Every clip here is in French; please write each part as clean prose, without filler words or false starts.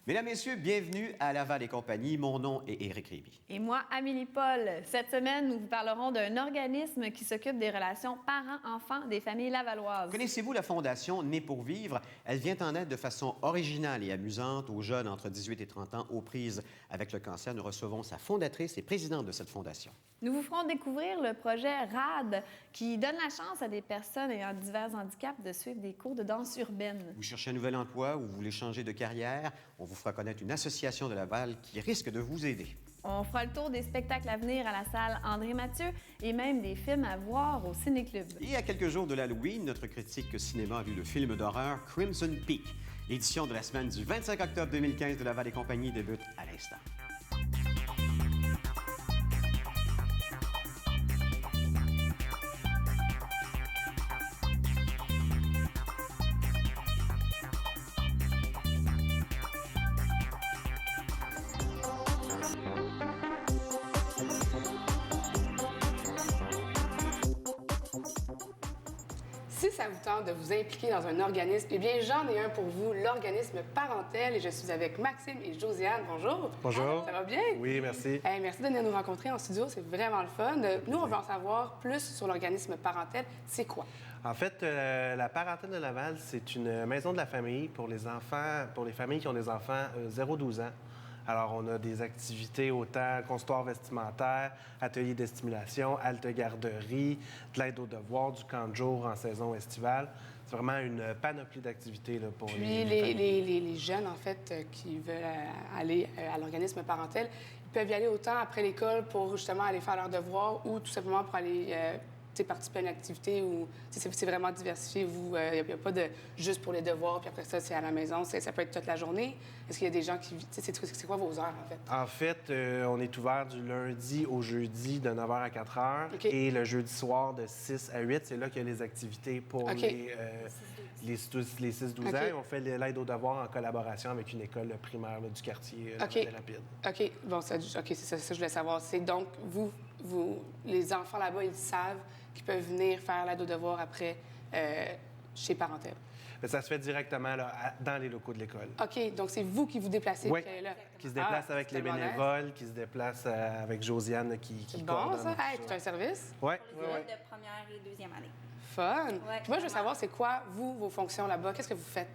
Mesdames, Messieurs, bienvenue à Laval et compagnie. Mon nom est Éric Rémy. Et moi, Amélie Paul. Cette semaine, nous vous parlerons d'un organisme qui s'occupe des relations parents-enfants des familles lavalloises. Connaissez-vous la Fondation Né pour vivre? Elle vient en aide de façon originale et amusante aux jeunes entre 18 et 30 ans aux prises avec le cancer. Nous recevons sa fondatrice et présidente de cette fondation. Nous vous ferons découvrir le projet RAD qui donne la chance à des personnes ayant divers handicaps de suivre des cours de danse urbaine. Vous cherchez un nouvel emploi ou vous voulez changer de carrière? On vous fera connaître une association de Laval qui risque de vous aider. On fera le tour des spectacles à venir à la salle André-Mathieu et même des films à voir au Ciné-Club. Et à quelques jours de l'Halloween, notre critique cinéma a vu le film d'horreur Crimson Peak. L'édition de la semaine du 25 octobre 2015 de Laval et compagnie débute à l'instant. Si ça vous tente de vous impliquer dans un organisme, eh bien, j'en ai un pour vous, l'organisme Parentel. Et je suis avec Maxime et Josiane. Bonjour. Bonjour. Ça va bien? Oui, merci. Merci de venir nous rencontrer en studio. C'est vraiment le fun. Nous, on veut en savoir plus sur l'organisme Parentel. C'est quoi? En fait, la Parentèle de Laval, c'est une maison de la famille pour les enfants, pour les familles qui ont des enfants 0-12 ans. Alors, on a des activités autant consultoires vestimentaires, ateliers de stimulation, halte garderie, de l'aide aux devoirs, du camp de jour en saison estivale. C'est vraiment une panoplie d'activités là, pour Puis les jeunes, en fait, qui veulent aller à l'organisme Parentel, ils peuvent y aller autant après l'école pour justement aller faire leurs devoirs ou tout simplement pour aller participer à une activité où c'est vraiment diversifié. Il n'y a pas de juste pour les devoirs, puis après ça, c'est à la maison. Ça peut être toute la journée. Est-ce qu'il y a des gens qui... C'est quoi vos heures, en fait? En fait, on est ouvert du lundi au jeudi de 9h à 4h. OK. Et le jeudi soir de 6 à 8, c'est là qu'il y a les activités pour OK. les 6-12 ans. OK. Et on fait l'aide aux devoirs en collaboration avec une école primaire là, du quartier OK. Rapide. OK. Bon, c'est ça que je voulais savoir. C'est donc, les enfants là-bas, ils savent qu'ils peuvent venir faire l'aide aux devoirs après chez Parentel. Mais ça se fait directement là, dans les locaux de l'école. OK. Donc, c'est vous qui vous déplacez Oui, puis qui allez là. qui se déplacent avec c'est les tellement nice. bénévoles, qui se déplacent avec Josiane qui C'est bon, coordonne ça? tout Hey, c'est un service? Oui, Pour les élèves de première et deuxième année. Fun. Ouais, Puis moi, je veux vraiment. savoir, c'est quoi, vos fonctions là-bas? Qu'est-ce que vous faites?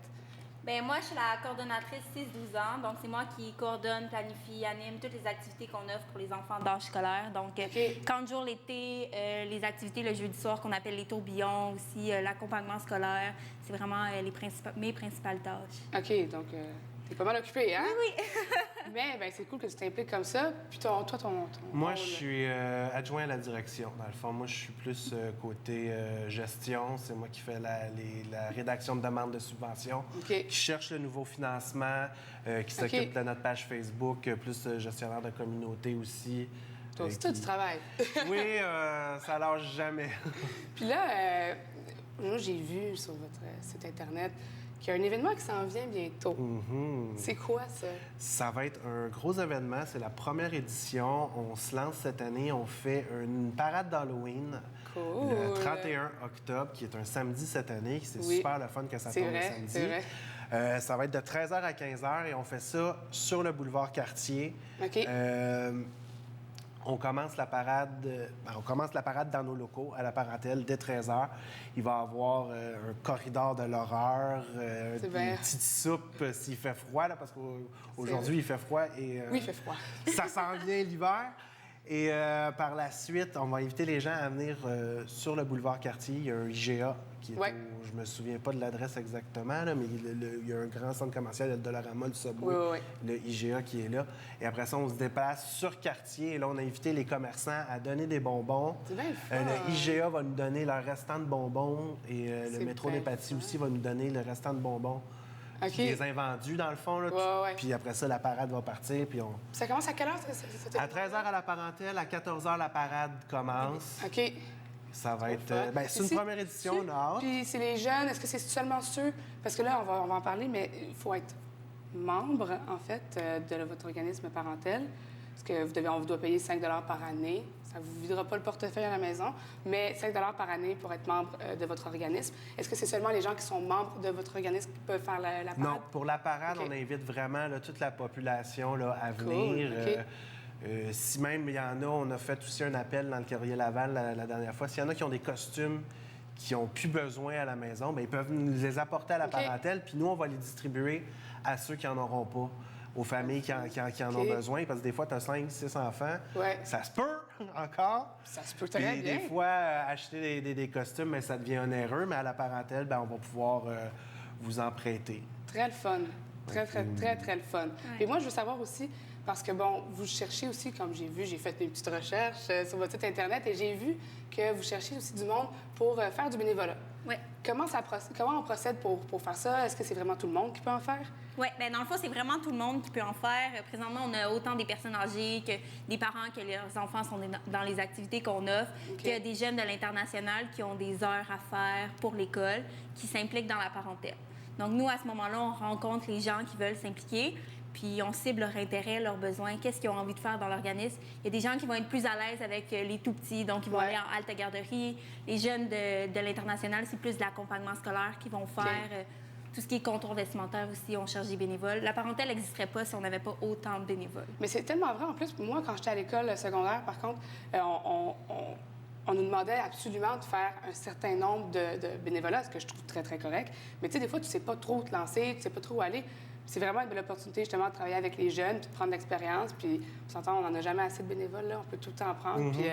Bien, moi, je suis la coordonnatrice 6-12 ans. Donc, c'est moi qui coordonne, planifie, anime toutes les activités qu'on offre pour les enfants d'âge scolaire. Donc, camp de jour l'été, les activités le jeudi soir qu'on appelle les tourbillons, aussi l'accompagnement scolaire. C'est vraiment mes principales tâches. OK. Donc, t'es pas mal occupé, hein? Oui. Mais ben, c'est cool que tu t'impliques comme ça. Puis toi, ton Moi, rôle, je suis adjoint à la direction. Dans le fond, moi, je suis plus côté gestion. C'est moi qui fais la rédaction de demandes de subventions, OK. qui cherche le nouveau financement, qui s'occupe de notre page Facebook, plus gestionnaire de communauté aussi. Toi aussi, toi, tu travailles. Oui, ça lâche jamais. Puis là, moi, j'ai vu sur votre site Internet qu'il y a un événement qui s'en vient bientôt. C'est quoi, ça? Ça va être un gros événement. C'est la première édition. On se lance cette année. On fait une parade d'Halloween Cool. le 31 octobre, qui est un samedi cette année. C'est Oui. super le fun que ça C'est tombe vrai, le samedi. c'est vrai. Ça va être de 13h à 15h et on fait ça sur le boulevard Cartier. OK. On commence la parade dans nos locaux à la Parentèle dès 13h. Il va y avoir un corridor de l'horreur, C'est une bien. petite soupe s'il fait froid, là, parce qu'aujourd'hui, il fait froid. Et, Oui, il fait froid. ça s'en vient l'hiver. Et par la suite, on va inviter les gens à venir sur le boulevard Cartier. Il y a un IGA qui est Ouais. je me souviens pas de l'adresse exactement, là, mais il y a un grand centre commercial, il y a le Dollarama, le Subway, Oui. le IGA qui est là. Et après ça, on se déplace sur Cartier. Et là, on a invité les commerçants à donner des bonbons. C'est bien le fun. Le IGA va nous donner leur restant de bonbons et C'est le métro bien des Patis le aussi va nous donner le restant de bonbons. OK. Qui les invendus, dans le fond. Là, Ouais. Puis après ça, la parade va partir. Puis on... Ça commence à quelle heure? À 13h à la Parentèle, à 14h, la parade commence. OK. Ça va être... Fun. c'est une Puis première édition, on a hâte. Puis c'est les jeunes, est-ce que c'est seulement ceux... Parce que là, on va en parler, mais il faut être membre, en fait, de votre organisme Parentel. parce on vous doit payer 5 par année. Ça ne vous videra pas le portefeuille à la maison, mais 5 par année pour être membre de votre organisme. Est-ce que c'est seulement les gens qui sont membres de votre organisme qui peuvent faire la parade? Non, pour la parade, OK. on invite vraiment là, toute la population là, à Cool, venir. OK. Si même il y en a, on a fait aussi un appel dans le Courrier Laval la dernière fois. S'il y en a qui ont des costumes qui n'ont plus besoin à la maison, bien, ils peuvent nous les apporter à la OK. parentèle, puis nous, on va les distribuer à ceux qui n'en auront pas, aux familles qui en ont OK. besoin, parce que des fois, tu as 5, 6 enfants. Ouais. Ça se peut encore. Ça se peut très Puis bien. des fois, acheter des costumes, mais ça devient onéreux, mais à la parentèle, bien, on va pouvoir vous en prêter. Très le fun. Très, très, très, très le fun. Et moi, je veux savoir aussi, parce que, bon, vous cherchez aussi, comme j'ai fait mes petites recherches sur votre site Internet, et j'ai vu que vous cherchez aussi du monde pour faire du bénévolat. Oui. Comment on procède pour faire ça? Est-ce que c'est vraiment tout le monde qui peut en faire? Oui, bien dans le fond, c'est vraiment tout le monde qui peut en faire. Présentement, on a autant des personnes âgées que des parents, que leurs enfants sont dans les activités qu'on offre, OK. que des jeunes de l'international qui ont des heures à faire pour l'école, qui s'impliquent dans la parentèle. Donc, nous, à ce moment-là, on rencontre les gens qui veulent s'impliquer, puis on cible leur intérêt, leurs besoins, qu'est-ce qu'ils ont envie de faire dans l'organisme. Il y a des gens qui vont être plus à l'aise avec les tout-petits, donc ils vont aller en halte garderie. Les jeunes de l'international, c'est plus de l'accompagnement scolaire qu'ils vont faire. Tout ce qui est contour vestimentaire aussi, on cherche des bénévoles. La parentèle n'existerait pas si on n'avait pas autant de bénévoles. Mais c'est tellement vrai. En plus, moi, quand j'étais à l'école secondaire, par contre, on nous demandait absolument de faire un certain nombre de bénévolats, ce que je trouve très, très correct. Mais tu sais, des fois, tu ne sais pas trop te lancer, tu ne sais pas trop où aller. C'est vraiment une belle opportunité, justement, de travailler avec les jeunes, puis de prendre de l'expérience. Puis, on s'entend, on n'en a jamais assez de bénévoles, là. On peut tout le temps en prendre. Puis,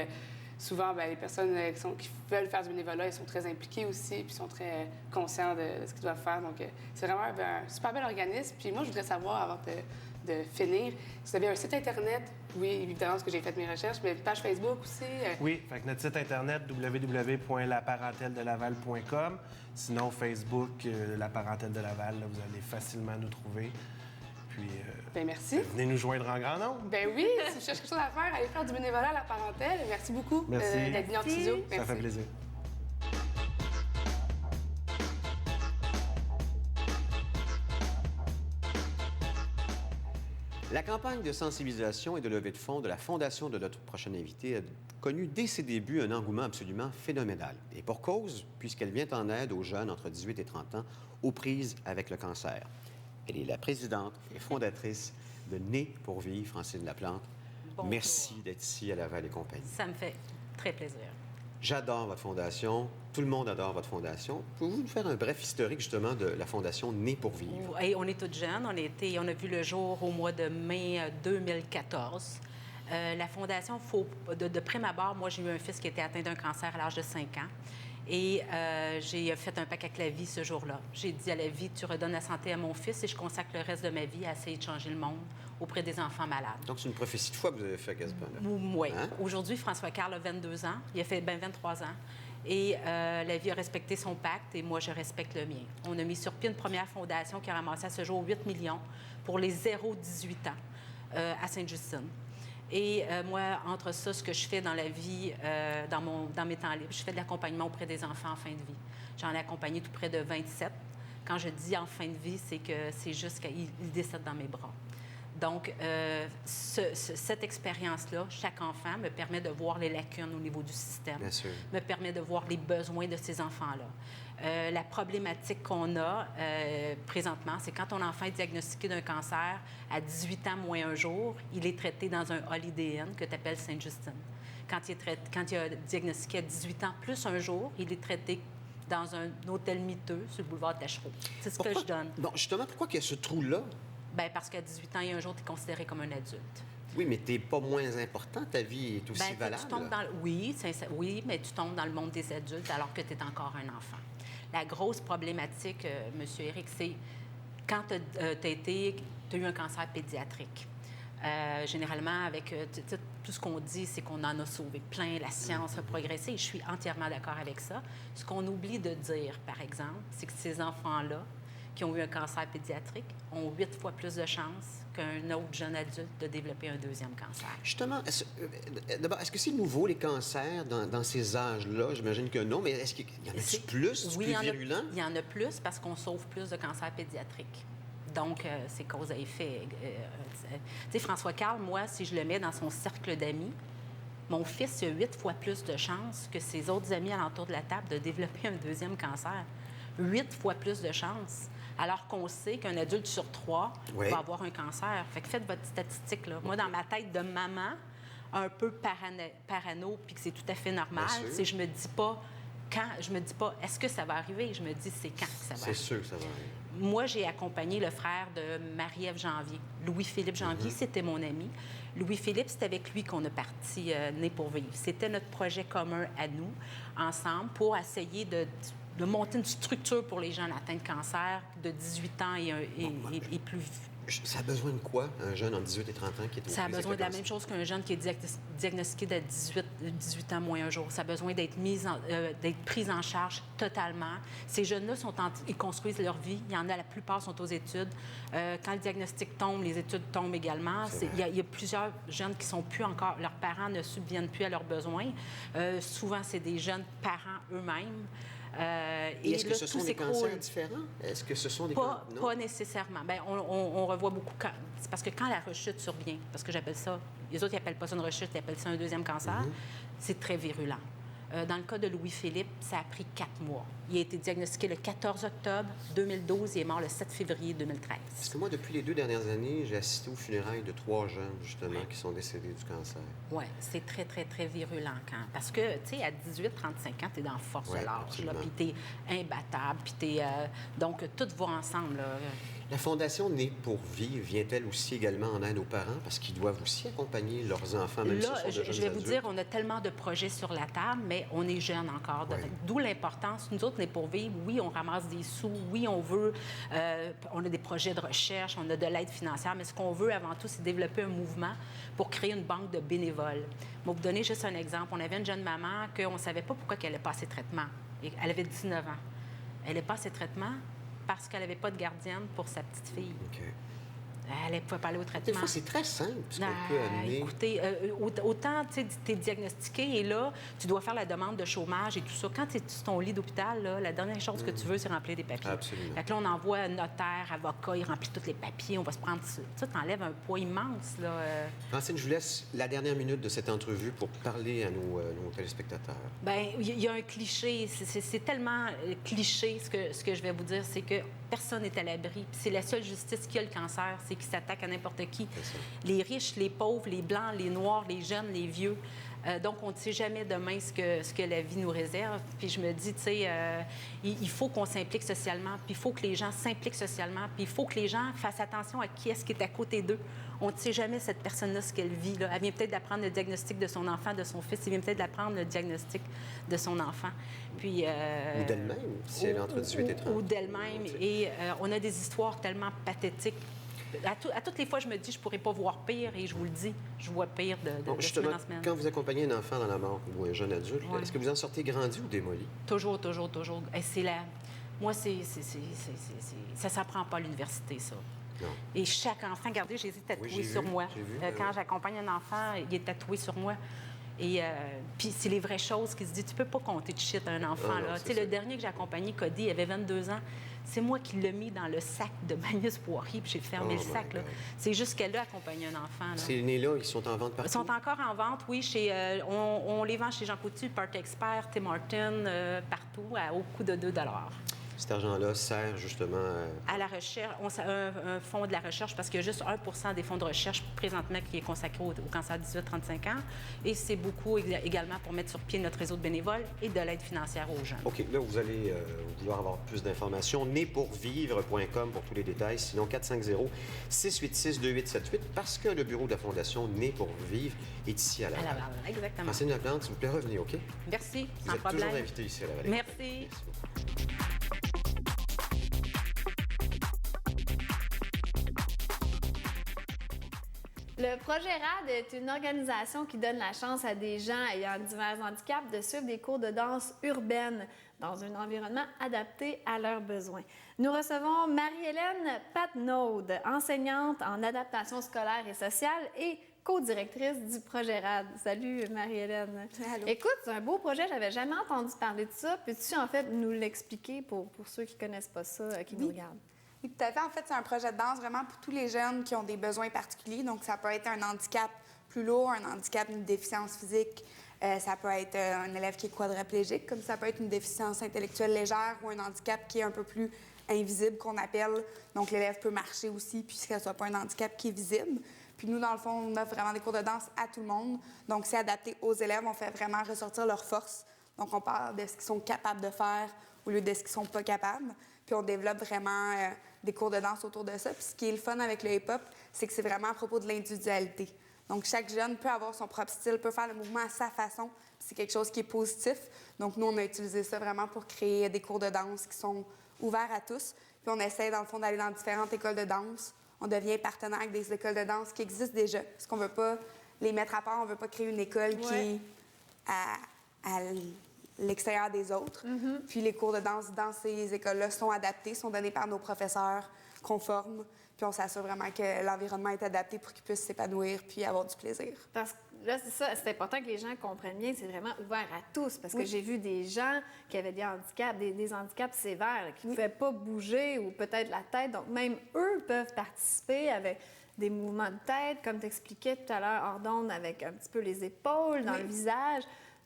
souvent, bien, les personnes qui veulent faire du bénévolat, ils sont très impliqués aussi, puis sont très conscients de ce qu'ils doivent faire. Donc, c'est vraiment un super bel organisme. Puis moi, je voudrais savoir, avant de finir, vous avez un site Internet, oui, évidemment, parce que j'ai fait mes recherches, mais une page Facebook aussi. Oui, fait que notre site Internet, www.laparentèledelaval.com. Sinon, Facebook, La Parentèle de Laval, là, vous allez facilement nous trouver. Puis, Bien, merci. venez nous joindre en grand nombre. Ben oui, si vous cherchez quelque chose à faire, allez faire du bénévolat à la parentèle. Merci beaucoup Merci. d'être venu en Merci. studio. Ça fait plaisir. La campagne de sensibilisation et de levée de fonds de la Fondation de notre prochaine invitée a connu dès ses débuts un engouement absolument phénoménal. Et pour cause, puisqu'elle vient en aide aux jeunes entre 18 et 30 ans aux prises avec le cancer. Elle est la présidente et fondatrice de Né pour vivre, Francine Laplante. Bonjour. Merci d'être ici à Laval et compagnie. Ça me fait très plaisir. J'adore votre fondation. Tout le monde adore votre fondation. Pouvez-vous nous faire un bref historique, justement, de la fondation Né pour vivre? Et on est toutes jeunes. On a vu le jour au mois de mai 2014. La Fondation, de prime abord, moi, j'ai eu un fils qui était atteint d'un cancer à l'âge de 5 ans. Et j'ai fait un pacte avec la vie ce jour-là. J'ai dit à la vie, tu redonnes la santé à mon fils et je consacre le reste de ma vie à essayer de changer le monde auprès des enfants malades. Donc, c'est une prophétie de foi que vous avez fait, quasiment. Oui. Hein? Aujourd'hui, François Carl a 22 ans. Il a fait 23 ans. Et la vie a respecté son pacte et moi, je respecte le mien. On a mis sur pied une première fondation qui a ramassé à ce jour 8 millions pour les 0-18 ans à Sainte-Justine. Et moi, entre ça, ce que je fais dans la vie, dans mes temps libres, je fais de l'accompagnement auprès des enfants en fin de vie. J'en ai accompagné tout près de 27. Quand je dis en fin de vie, c'est que c'est juste qu'ils décèdent dans mes bras. Donc, cette expérience-là, chaque enfant me permet de voir les lacunes au niveau du système, Bien sûr. me permet de voir les besoins de ces enfants-là. La problématique qu'on a présentement, c'est quand ton enfant est diagnostiqué d'un cancer à 18 ans moins un jour, il est traité dans un Holiday Inn que tu appelles Sainte-Justine. Quand il est diagnostiqué à 18 ans plus un jour, il est traité dans un hôtel miteux sur le boulevard Tachereau. C'est ce que je donne. Bon, justement, pourquoi qu'il y a ce trou-là? Bien, parce qu'à 18 ans et un jour, tu es considéré comme un adulte. Oui, mais t'es pas moins important. Ta vie est aussi Bien, valable. tu tombes oui, mais tu tombes dans le monde des adultes alors que tu es encore un enfant. La grosse problématique, M. Éric, c'est quand tu as eu un cancer pédiatrique. Généralement, avec tout ce qu'on dit, c'est qu'on en a sauvé plein, la science a progressé, et je suis entièrement d'accord avec ça. Ce qu'on oublie de dire, par exemple, c'est que ces enfants-là, qui ont eu un cancer pédiatrique, ont 8 fois plus de chances qu'un autre jeune adulte de développer un deuxième cancer. Justement, d'abord, est-ce que c'est nouveau, les cancers, dans ces âges-là? J'imagine que non, mais est-ce qu'il y en a plus, Oui, plus virulent? il y en a plus parce qu'on sauve plus de cancers pédiatriques. Donc, c'est cause à effet. Tu sais, François Carl, moi, si je le mets dans son cercle d'amis, mon fils a 8 fois plus de chances que ses autres amis alentour de la table de développer un deuxième cancer. 8 fois plus de chances. Alors qu'on sait qu'un adulte sur 3 va avoir un cancer. Fait que faites votre statistique, là. Moi, dans ma tête de maman, un peu parano, puis que c'est tout à fait normal, c'est je me dis pas quand, je me dis pas est-ce que ça va arriver, je me dis c'est quand que ça va arriver. C'est sûr que ça va arriver. Moi, j'ai accompagné le frère de Marie-Ève Janvier. Louis-Philippe Janvier, c'était mon ami. Louis-Philippe, c'est avec lui qu'on a parti Né pour vivre. C'était notre projet commun à nous, ensemble, pour essayer de monter une structure pour les jeunes atteints de cancer de 18 ans et plus. Ça a besoin de quoi, un jeune en 18 et 30 ans qui est au Ça a besoin de la même chose qu'un jeune qui est diagnostiqué de 18 ans moins un jour. Ça a besoin d'être pris en charge totalement. Ces jeunes-là, ils construisent leur vie. Il y en a, la plupart sont aux études. Quand le diagnostic tombe, les études tombent également. Il y a plusieurs jeunes qui sont plus encore... Leurs parents ne subviennent plus à leurs besoins. Souvent, c'est des jeunes parents eux-mêmes. Et est-ce que ce sont des cancers différents? Est-ce que ce sont des pas nécessairement. Bien, on revoit beaucoup... C'est parce que quand la rechute survient, parce que j'appelle ça... Les autres, ils n'appellent pas ça une rechute, ils appellent ça un deuxième cancer. C'est très virulent. Dans le cas de Louis-Philippe, ça a pris 4 mois. Il a été diagnostiqué le 14 octobre 2012 et est mort le 7 février 2013. Parce que moi, depuis les 2 dernières années, j'ai assisté aux funérailles de 3 jeunes, justement, qui sont décédés du cancer. Oui, c'est très, très, très virulent. Parce que, tu sais, à 18-35 ans, tu es dans la force de l'âge, puis tu es imbattable, puis donc, tout va ensemble, là. La Fondation Né pour vivre vient-elle aussi également en aide aux parents parce qu'ils doivent aussi accompagner leurs enfants, même là, si ce sont de jeunes je vais vous adultes? dire, on a tellement de projets sur la table, mais on est jeunes encore. D'où l'importance. Nous autres, Né pour vivre, oui, on ramasse des sous, oui, on veut... on a des projets de recherche, on a de l'aide financière, mais ce qu'on veut avant tout, c'est développer un mouvement pour créer une banque de bénévoles. Pour vous donner juste un exemple, on avait une jeune maman qu'on ne savait pas pourquoi elle allait passer traitement. Elle avait 19 ans. Elle est passée traitement parce qu'elle n'avait pas de gardienne pour sa petite fille. OK. Elle ne pouvait pas aller au traitement. Des fois, c'est très simple, ce qu'on peut amener. Écoutez, autant tu es diagnostiqué et là, tu dois faire la demande de chômage et tout ça. Quand tu es sur ton lit d'hôpital, là, la dernière chose que tu veux, c'est remplir des papiers. Absolument. Fait que là, on envoie un notaire, avocat, il remplit tous les papiers, on va se prendre ça. Ça t'enlève un poids immense, là. Francine, je vous laisse la dernière minute de cette entrevue pour parler à nos téléspectateurs. Bien, il y a un cliché. C'est tellement cliché, ce que je vais vous dire, c'est que personne n'est à l'abri. Puis c'est la seule justice qui a le cancer, c'est qui s'attaque à n'importe qui. Les riches, les pauvres, les blancs, les noirs, les jeunes, les vieux. Donc, on ne sait jamais demain ce que la vie nous réserve. Puis je me dis, tu sais, il faut qu'on s'implique socialement, puis il faut que les gens s'impliquent socialement, puis il faut que les gens fassent attention à qui est-ce qui est à côté d'eux. On ne sait jamais cette personne-là ce qu'elle vit. Là. Elle vient peut-être d'apprendre le diagnostic de son enfant, de son fils. Elle vient peut-être d'apprendre le diagnostic de son enfant. Puis, ou d'elle-même, si elle est entre 18 et 30. Ou d'elle-même. Et on a des histoires tellement pathétiques. À toutes les fois, je me dis, je ne pourrais pas voir pire, et je vous le dis, je vois pire de semaine en semaine. Quand vous accompagnez un enfant dans la mort ou un jeune adulte, est-ce que vous en sortez grandi ou démoli? Toujours. Et c'est moi, ça ne s'apprend pas à l'université, ça. Non. Et chaque enfant, regardez, j'ai tatoué sur moi. Quand j'accompagne un enfant, il est tatoué sur moi. Et puis c'est les vraies choses qui se disent. Tu peux pas compter de shit à un enfant. Le dernier que j'ai accompagné, Cody, il avait 22 ans. C'est moi qui l'ai mis dans le sac de Magnus Poirier, puis j'ai fermé le sac. Là. C'est juste qu'elle a accompagné un enfant. Là. Ces nés-là, ils sont en vente partout? Ils sont encore en vente, oui. On les vend chez Jean Coutu, Party Expert, Tim Hortons, partout, au coût de 2 $. Cet argent-là sert justement à la recherche. Un fonds de la recherche, parce qu'il y a juste 1 % des fonds de recherche présentement qui est consacré au cancer 18-35 ans. Et c'est beaucoup également pour mettre sur pied notre réseau de bénévoles et de l'aide financière aux jeunes. OK. Là, vous allez vouloir avoir plus d'informations. Népourvivre.com pour tous les détails. Sinon, 450-686-2878 parce que le bureau de la Fondation Né pour vivre est ici à Laval. Exactement. Francine Laplante, s'il vous plaît, revenez, OK? Merci. Vous êtes toujours invité ici à Laval. Merci. Merci beaucoup. Le projet RAD est une organisation qui donne la chance à des gens ayant divers handicaps de suivre des cours de danse urbaine dans un environnement adapté à leurs besoins. Nous recevons Marie-Hélène Patnaud, enseignante en adaptation scolaire et sociale et co-directrice du projet RAD. Salut Marie-Hélène. Allô. Écoute, c'est un beau projet, j'avais jamais entendu parler de ça. Peux-tu en fait nous l'expliquer pour ceux qui connaissent pas ça, qui nous regardent? Oui, tout à fait. En fait, c'est un projet de danse vraiment pour tous les jeunes qui ont des besoins particuliers. Donc, ça peut être un handicap plus lourd, un handicap, une déficience physique. Ça peut être un élève qui est quadriplégique, comme ça peut être une déficience intellectuelle légère ou un handicap qui est un peu plus invisible, qu'on appelle. Donc, l'élève peut marcher aussi, puisque ce ne soit pas un handicap qui est visible. Puis nous, dans le fond, on offre vraiment des cours de danse à tout le monde. Donc, c'est adapté aux élèves. On fait vraiment ressortir leurs forces. Donc, on parle de ce qu'ils sont capables de faire au lieu de ce qu'ils sont pas capables. Puis on développe vraiment des cours de danse autour de ça. Puis ce qui est le fun avec le hip-hop, c'est que c'est vraiment à propos de l'individualité. Donc, chaque jeune peut avoir son propre style, peut faire le mouvement à sa façon. C'est quelque chose qui est positif. Donc, nous, on a utilisé ça vraiment pour créer des cours de danse qui sont ouverts à tous. Puis on essaie, dans le fond, d'aller dans différentes écoles de danse. On devient partenaire avec des écoles de danse qui existent déjà. Parce qu'on ne veut pas les mettre à part, on ne veut pas créer une école qui est à l'extérieur des autres. Puis les cours de danse dans ces écoles-là sont adaptés, sont donnés par nos professeurs conformes. Puis on s'assure vraiment que l'environnement est adapté pour qu'ils puissent s'épanouir puis avoir du plaisir. Parce que là, c'est ça, c'est important que les gens comprennent bien, c'est vraiment ouvert à tous. Parce que j'ai vu des gens qui avaient des handicaps, des handicaps sévères, là, qui ne pouvaient pas bouger ou peut-être la tête. Donc, même eux peuvent participer avec des mouvements de tête, comme tu expliquais tout à l'heure, hors d'onde, avec un petit peu les épaules, dans le visage.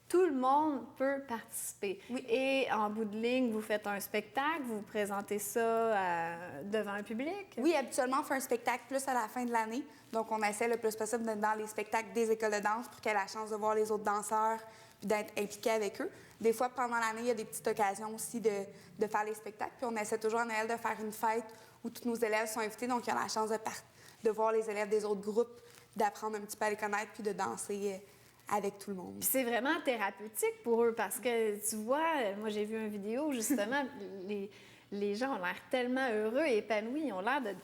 Tout le monde peut participer. Et en bout de ligne, vous faites un spectacle, vous présentez ça devant un public? Oui, habituellement, on fait un spectacle plus à la fin de l'année. Donc, on essaie le plus possible d'être dans les spectacles des écoles de danse pour qu'elle ait la chance de voir les autres danseurs puis d'être impliquée avec eux. Des fois, pendant l'année, il y a des petites occasions aussi de faire les spectacles. Puis on essaie toujours à Noël de faire une fête où tous nos élèves sont invités. Donc, ils ont la chance de voir les élèves des autres groupes, d'apprendre un petit peu à les connaître puis de danser avec tout le monde. Puis c'est vraiment thérapeutique pour eux parce que, tu vois, moi, j'ai vu une vidéo, justement, les gens ont l'air tellement heureux et épanouis, ils ont l'air de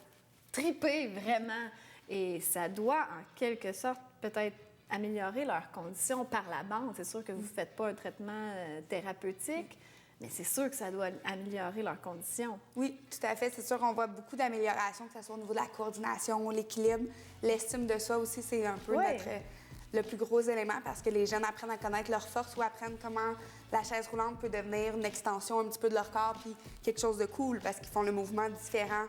triper vraiment. Et ça doit, en quelque sorte, peut-être améliorer leurs conditions par la bande. C'est sûr que vous ne faites pas un traitement thérapeutique, mais c'est sûr que ça doit améliorer leurs conditions. Oui, tout à fait. C'est sûr qu'on voit beaucoup d'améliorations, que ce soit au niveau de la coordination, l'équilibre, l'estime de soi aussi, c'est un peu le plus gros élément parce que les jeunes apprennent à connaître leurs forces ou apprennent comment la chaise roulante peut devenir une extension un petit peu de leur corps puis quelque chose de cool parce qu'ils font le mouvement différent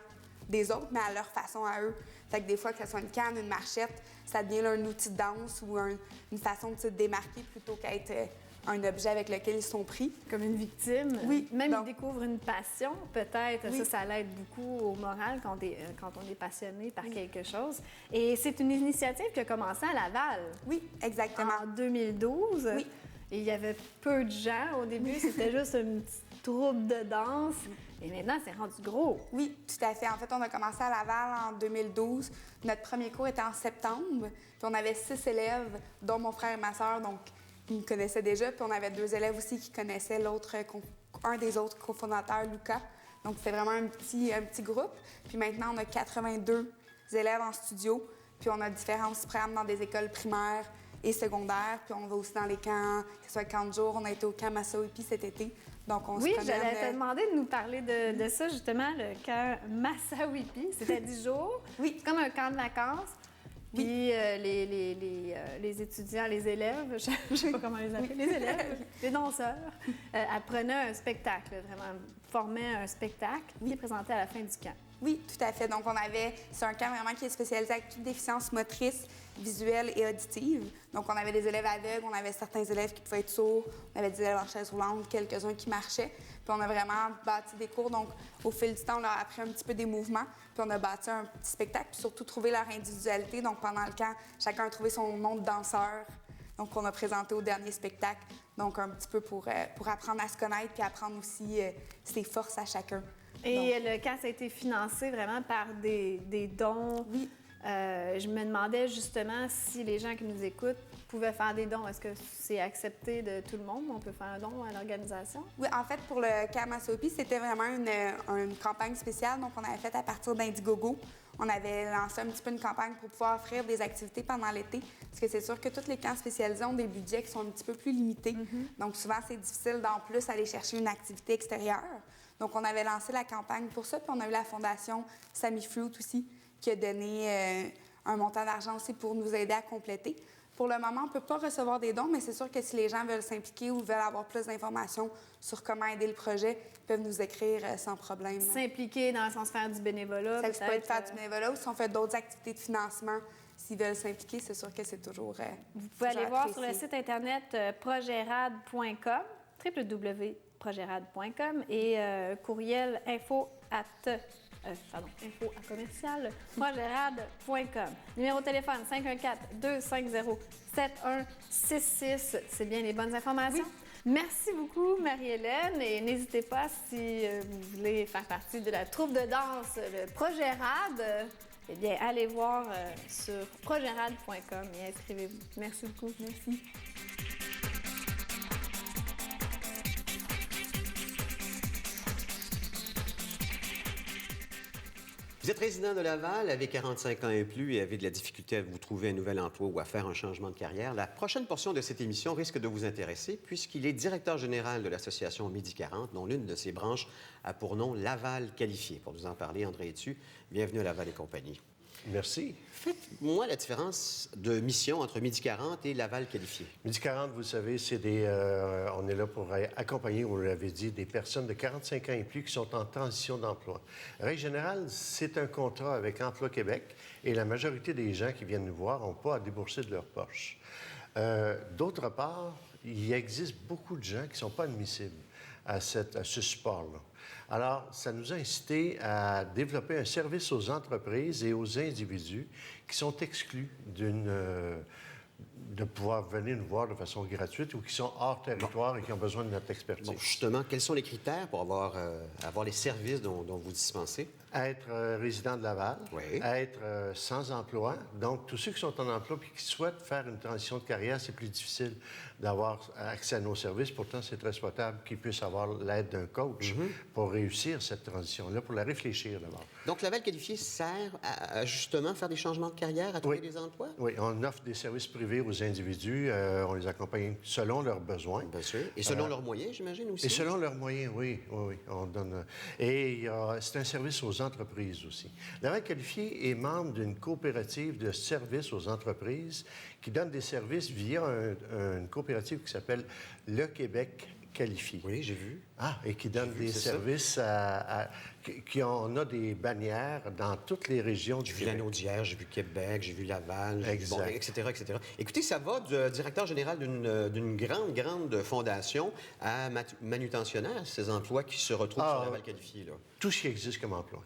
des autres, mais à leur façon à eux. Fait que des fois, que ce soit une canne, une marchette, ça devient là, un outil de danse ou une façon de se démarquer plutôt qu'être un objet avec lequel ils sont pris. Comme une victime. Oui. Même donc, ils découvrent une passion, peut-être. Oui. Ça l'aide beaucoup au moral quand on est passionné par quelque chose. Et c'est une initiative qui a commencé à Laval. Oui, exactement. En 2012. Oui. Et il y avait peu de gens au début. C'était juste une petite troupe de danse. Et maintenant, c'est rendu gros. Oui, tout à fait. En fait, on a commencé à Laval en 2012. Notre premier cours était en septembre. Puis on avait 6 élèves, dont mon frère et ma sœur, donc ils me connaissaient déjà. Puis on avait 2 élèves aussi qui connaissaient un des autres cofondateurs, Lucas. Donc c'était vraiment un petit groupe. Puis maintenant, on a 82 élèves en studio. Puis on a différents programmes dans des écoles primaires et secondaires. Puis on va aussi dans les camps, que ce soit camp de jour. On a été au camp Massawipi cet été. Donc, on oui, se promène... j'allais te demander de nous parler de ça, justement, le camp Massawipi. C'était 10 jours. Oui. C'est comme un camp de vacances. Oui. Puis les étudiants, les élèves, je ne sais pas comment les appeler, les élèves, les danseurs, apprenaient un spectacle, vraiment, formaient un spectacle qui est présenté à la fin du camp. Oui, tout à fait. Donc, c'est un camp vraiment qui est spécialisé avec toutes les déficiences motrices, visuelles et auditives. Donc, on avait des élèves aveugles, on avait certains élèves qui pouvaient être sourds, on avait des élèves en chaise roulante, quelques-uns qui marchaient. Puis, on a vraiment bâti des cours. Donc, au fil du temps, on leur a appris un petit peu des mouvements. Puis, on a bâti un petit spectacle, puis surtout trouvé leur individualité. Donc, pendant le camp, chacun a trouvé son nom de danseur. Donc, on a présenté au dernier spectacle. Donc, un petit peu pour apprendre à se connaître, puis apprendre aussi ses forces à chacun. Et le camp, ça a été financé vraiment par des dons. Oui. Je me demandais justement si les gens qui nous écoutent pouvaient faire des dons. Est-ce que c'est accepté de tout le monde? On peut faire un don à l'organisation? Oui, en fait, pour le camp Massawipi, c'était vraiment une campagne spéciale. Donc, on avait fait à partir d'Indiegogo. On avait lancé un petit peu une campagne pour pouvoir offrir des activités pendant l'été. Parce que c'est sûr que tous les camps spécialisés ont des budgets qui sont un petit peu plus limités. Donc, souvent, c'est difficile d'en plus aller chercher une activité extérieure. Donc, on avait lancé la campagne pour ça. Puis, on a eu la fondation Sammy Fruit aussi, qui a donné un montant d'argent aussi pour nous aider à compléter. Puis, Pour le moment, on ne peut pas recevoir des dons, mais c'est sûr que si les gens veulent s'impliquer ou veulent avoir plus d'informations sur comment aider le projet, ils peuvent nous écrire sans problème. S'impliquer dans le sens de faire du bénévolat, Ça peut être faire du bénévolat ou si on fait d'autres activités de financement, s'ils veulent s'impliquer, c'est sûr que c'est toujours Vous pouvez aller voir sur le site Internet projetrad.com, www.projetrad.com et courriel info@projerad.com. Numéro de téléphone 514-250-7166. C'est bien les bonnes informations? Oui. Merci beaucoup, Marie-Hélène. Et n'hésitez pas, si vous voulez faire partie de la troupe de danse, le Projet Rad, eh bien, allez voir sur projetrad.com et inscrivez-vous. Merci beaucoup. Merci. Vous êtes résident de Laval, avez 45 ans et plus et avez de la difficulté à vous trouver un nouvel emploi ou à faire un changement de carrière, la prochaine portion de cette émission risque de vous intéresser puisqu'il est directeur général de l'association Midi 40, dont l'une de ses branches a pour nom Laval Qualifié. Pour nous en parler, André Etu, bienvenue à Laval et compagnie. Merci. Faites-moi la différence de mission entre Midi 40 et Laval Qualifié. Midi 40, vous savez, c'est on est là pour accompagner, on l'avait dit, des personnes de 45 ans et plus qui sont en transition d'emploi. Règle générale, c'est un contrat avec Emploi Québec et la majorité des gens qui viennent nous voir n'ont pas à débourser de leur poche. D'autre part, il existe beaucoup de gens qui ne sont pas admissibles à ce support-là. Alors, ça nous a incité à développer un service aux entreprises et aux individus qui sont exclus de pouvoir venir nous voir de façon gratuite ou qui sont hors territoire et qui ont besoin de notre expertise. Bon, justement, quels sont les critères pour avoir les services dont vous dispensez? Être résident de Laval, oui. Être sans emploi. Donc, tous ceux qui sont en emploi et qui souhaitent faire une transition de carrière, c'est plus difficile d'avoir accès à nos services. Pourtant, c'est très souhaitable qu'ils puissent avoir l'aide d'un coach pour réussir cette transition-là, pour la réfléchir d'abord. Donc, Laval Qualifié sert à justement faire des changements de carrière, à trouver des emplois? Oui, on offre des services privés aux individus. On les accompagne selon leurs besoins. Bien sûr. Et selon leurs moyens, j'imagine aussi? Et selon leurs moyens, oui. On donne... Et c'est un service aux entreprises aussi. Laval Qualifié est membre d'une coopérative de services aux entreprises qui donne des services via une coopérative qui s'appelle Le Québec Qualifié. Oui, j'ai vu. Et qui donne des services on a des bannières dans toutes les régions du Québec. J'ai vu Lanaudière, j'ai vu Québec, j'ai vu Laval, exact. Etc., etc. Écoutez, ça va du directeur général d'une grande fondation à manutentionnaire, ces emplois qui se retrouvent sur Laval Qualifié, là. Tout ce qui existe comme emploi.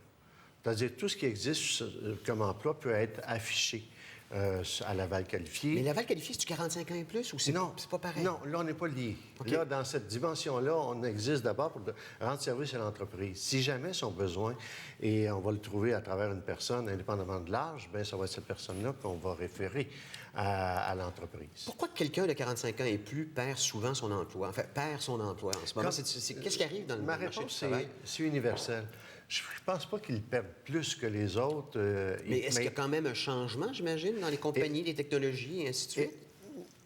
C'est-à-dire, tout ce qui existe comme emploi peut être affiché à Laval Qualifié. Mais Laval Qualifié, c'est-tu 45 ans et plus ou c'est pas pareil? Non, là, on n'est pas lié. Okay. Là, dans cette dimension-là, on existe d'abord pour rendre service à l'entreprise. Si jamais son besoin, et on va le trouver à travers une personne, indépendamment de l'âge, bien, ça va être cette personne-là qu'on va référer à l'entreprise. Pourquoi quelqu'un de 45 ans et plus perd souvent son emploi? Enfin, perd son emploi en ce moment. Qu'est-ce qui arrive dans le marché du travail? C'est universel. Je ne pense pas qu'ils perdent plus que les autres. Mais est-ce qu'il y a quand même un changement, j'imagine, dans les compagnies, les technologies et ainsi de suite?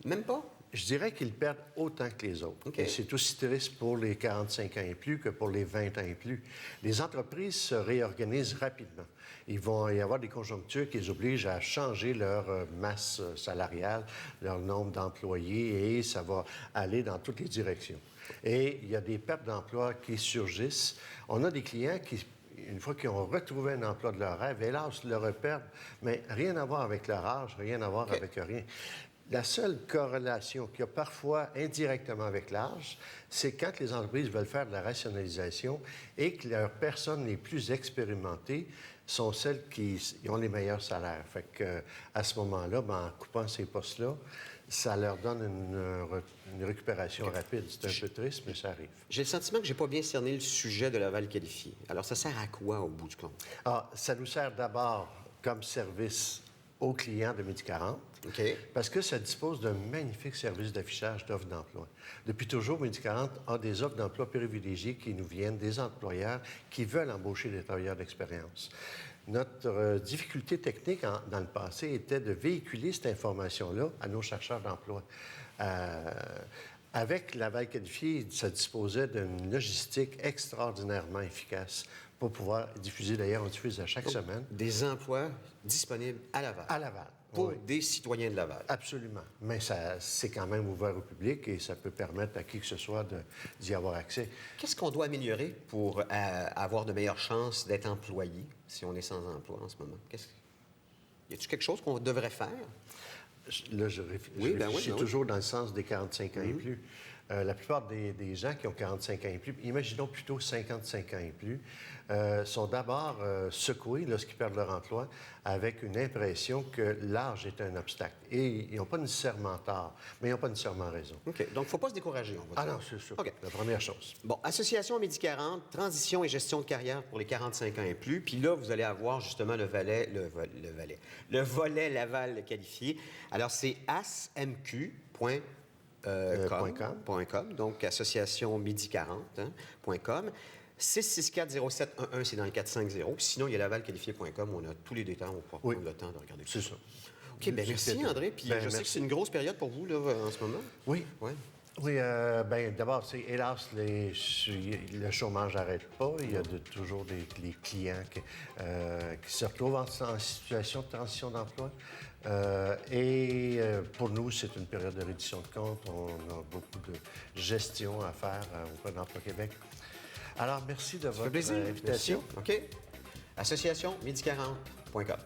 Même pas? Je dirais qu'ils perdent autant que les autres. Okay. Et c'est aussi triste pour les 45 ans et plus que pour les 20 ans et plus. Les entreprises se réorganisent rapidement. Il va y avoir des conjonctures qui les obligent à changer leur masse salariale, leur nombre d'employés, et ça va aller dans toutes les directions. Et il y a des pertes d'emploi qui surgissent. On a des clients qui, une fois qu'ils ont retrouvé un emploi de leur rêve, hélas, le reperdent, mais rien à voir avec leur âge, rien à voir avec rien. La seule corrélation qu'il y a parfois indirectement avec l'âge, c'est quand les entreprises veulent faire de la rationalisation et que leurs personnes les plus expérimentées sont celles qui ont les meilleurs salaires. Fait que, à ce moment-là, en coupant ces postes-là, ça leur donne une récupération rapide. C'est un peu triste, mais ça arrive. J'ai le sentiment que je n'ai pas bien cerné le sujet de Laval Qualifié. Alors, ça sert à quoi au bout du compte? Ça nous sert d'abord comme service aux clients de Midi 40, parce que ça dispose d'un magnifique service d'affichage d'offres d'emploi. Depuis toujours, Midi 40 a des offres d'emploi privilégiées qui nous viennent des employeurs qui veulent embaucher des travailleurs d'expérience. Notre difficulté technique dans le passé était de véhiculer cette information-là à nos chercheurs d'emploi. Avec Laval Qualifié, ça disposait d'une logistique extraordinairement efficace pour pouvoir diffuser. D'ailleurs, on diffuse à chaque semaine. Des emplois disponibles à Laval. À Laval. Pour des citoyens de Laval. Absolument. Mais c'est quand même ouvert au public et ça peut permettre à qui que ce soit d'y avoir accès. Qu'est-ce qu'on doit améliorer pour avoir de meilleures chances d'être employé si on est sans emploi en ce moment? Y a-t-il quelque chose qu'on devrait faire? Là, je réfléchis toujours dans le sens des 45 ans et plus. La plupart des gens qui ont 45 ans et plus, imaginons plutôt 55 ans et plus, sont d'abord secoués lorsqu'ils perdent leur emploi avec une impression que l'âge est un obstacle. Et ils n'ont pas nécessairement tort, mais ils n'ont pas nécessairement raison. OK. Donc, il ne faut pas se décourager, on va dire. Ah non, c'est sûr. OK. La première chose. Bon, Association Midi 40, transition et gestion de carrière pour les 45 ans et plus. Puis là, vous allez avoir justement le volet Laval qualifié. Alors, c'est asmq.com, donc association midi 40.com. 664-0711, c'est dans le 450. Sinon, il y a lavalqualifié.com où on a tous les détails, on pourra prendre le temps de regarder. C'est ça. OK, bien merci André. Puis je sais que c'est une grosse période pour vous là, en ce moment. Oui. Ouais. Oui, bien, d'abord, hélas, le chômage n'arrête pas. Il y a toujours des clients qui se retrouvent en situation de transition d'emploi. Pour nous, c'est une période de reddition de comptes. On a beaucoup de gestion à faire auprès d'Emploi Québec. Alors, merci de votre invitation. Merci. OK. Association midi40.com. Salut.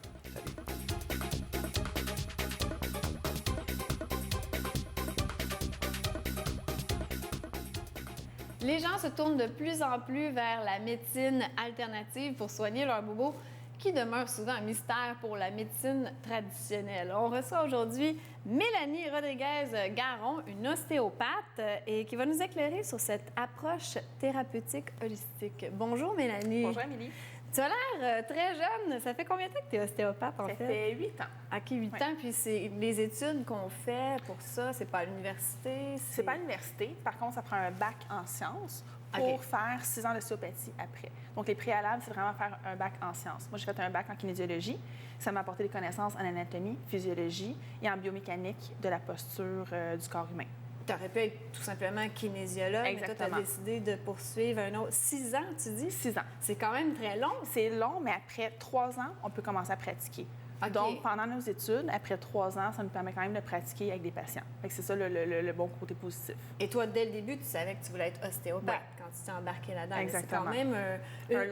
Les gens se tournent de plus en plus vers la médecine alternative pour soigner leur bobo, qui demeure souvent un mystère pour la médecine traditionnelle. On reçoit aujourd'hui Mélanie Rodriguez-Garon, une ostéopathe, et qui va nous éclairer sur cette approche thérapeutique holistique. Bonjour Mélanie. Bonjour Amélie. Tu as l'air très jeune. Ça fait combien de temps que tu es ostéopathe, en fait? Ça fait 8 ans. OK, 8 ans. Puis c'est les études qu'on fait pour ça, c'est pas à l'université? C'est pas à l'université. Par contre, ça prend un bac en sciences pour faire 6 ans d'ostéopathie après. Donc, les préalables, c'est vraiment faire un bac en sciences. Moi, j'ai fait un bac en kinésiologie. Ça m'a apporté des connaissances en anatomie, physiologie et en biomécanique de la posture du corps humain. Tu aurais pu être tout simplement kinésiologue, mais toi, tu as décidé de poursuivre un autre. 6 ans, tu dis? 6 ans. C'est quand même très long. C'est long, mais après 3 ans, on peut commencer à pratiquer. Okay. Donc, pendant nos études, après 3 ans, ça nous permet quand même de pratiquer avec des patients. C'est ça le bon côté positif. Et toi, dès le début, tu savais que tu voulais être ostéopathe quand tu t'es embarqué là-dedans. Exactement. C'est quand même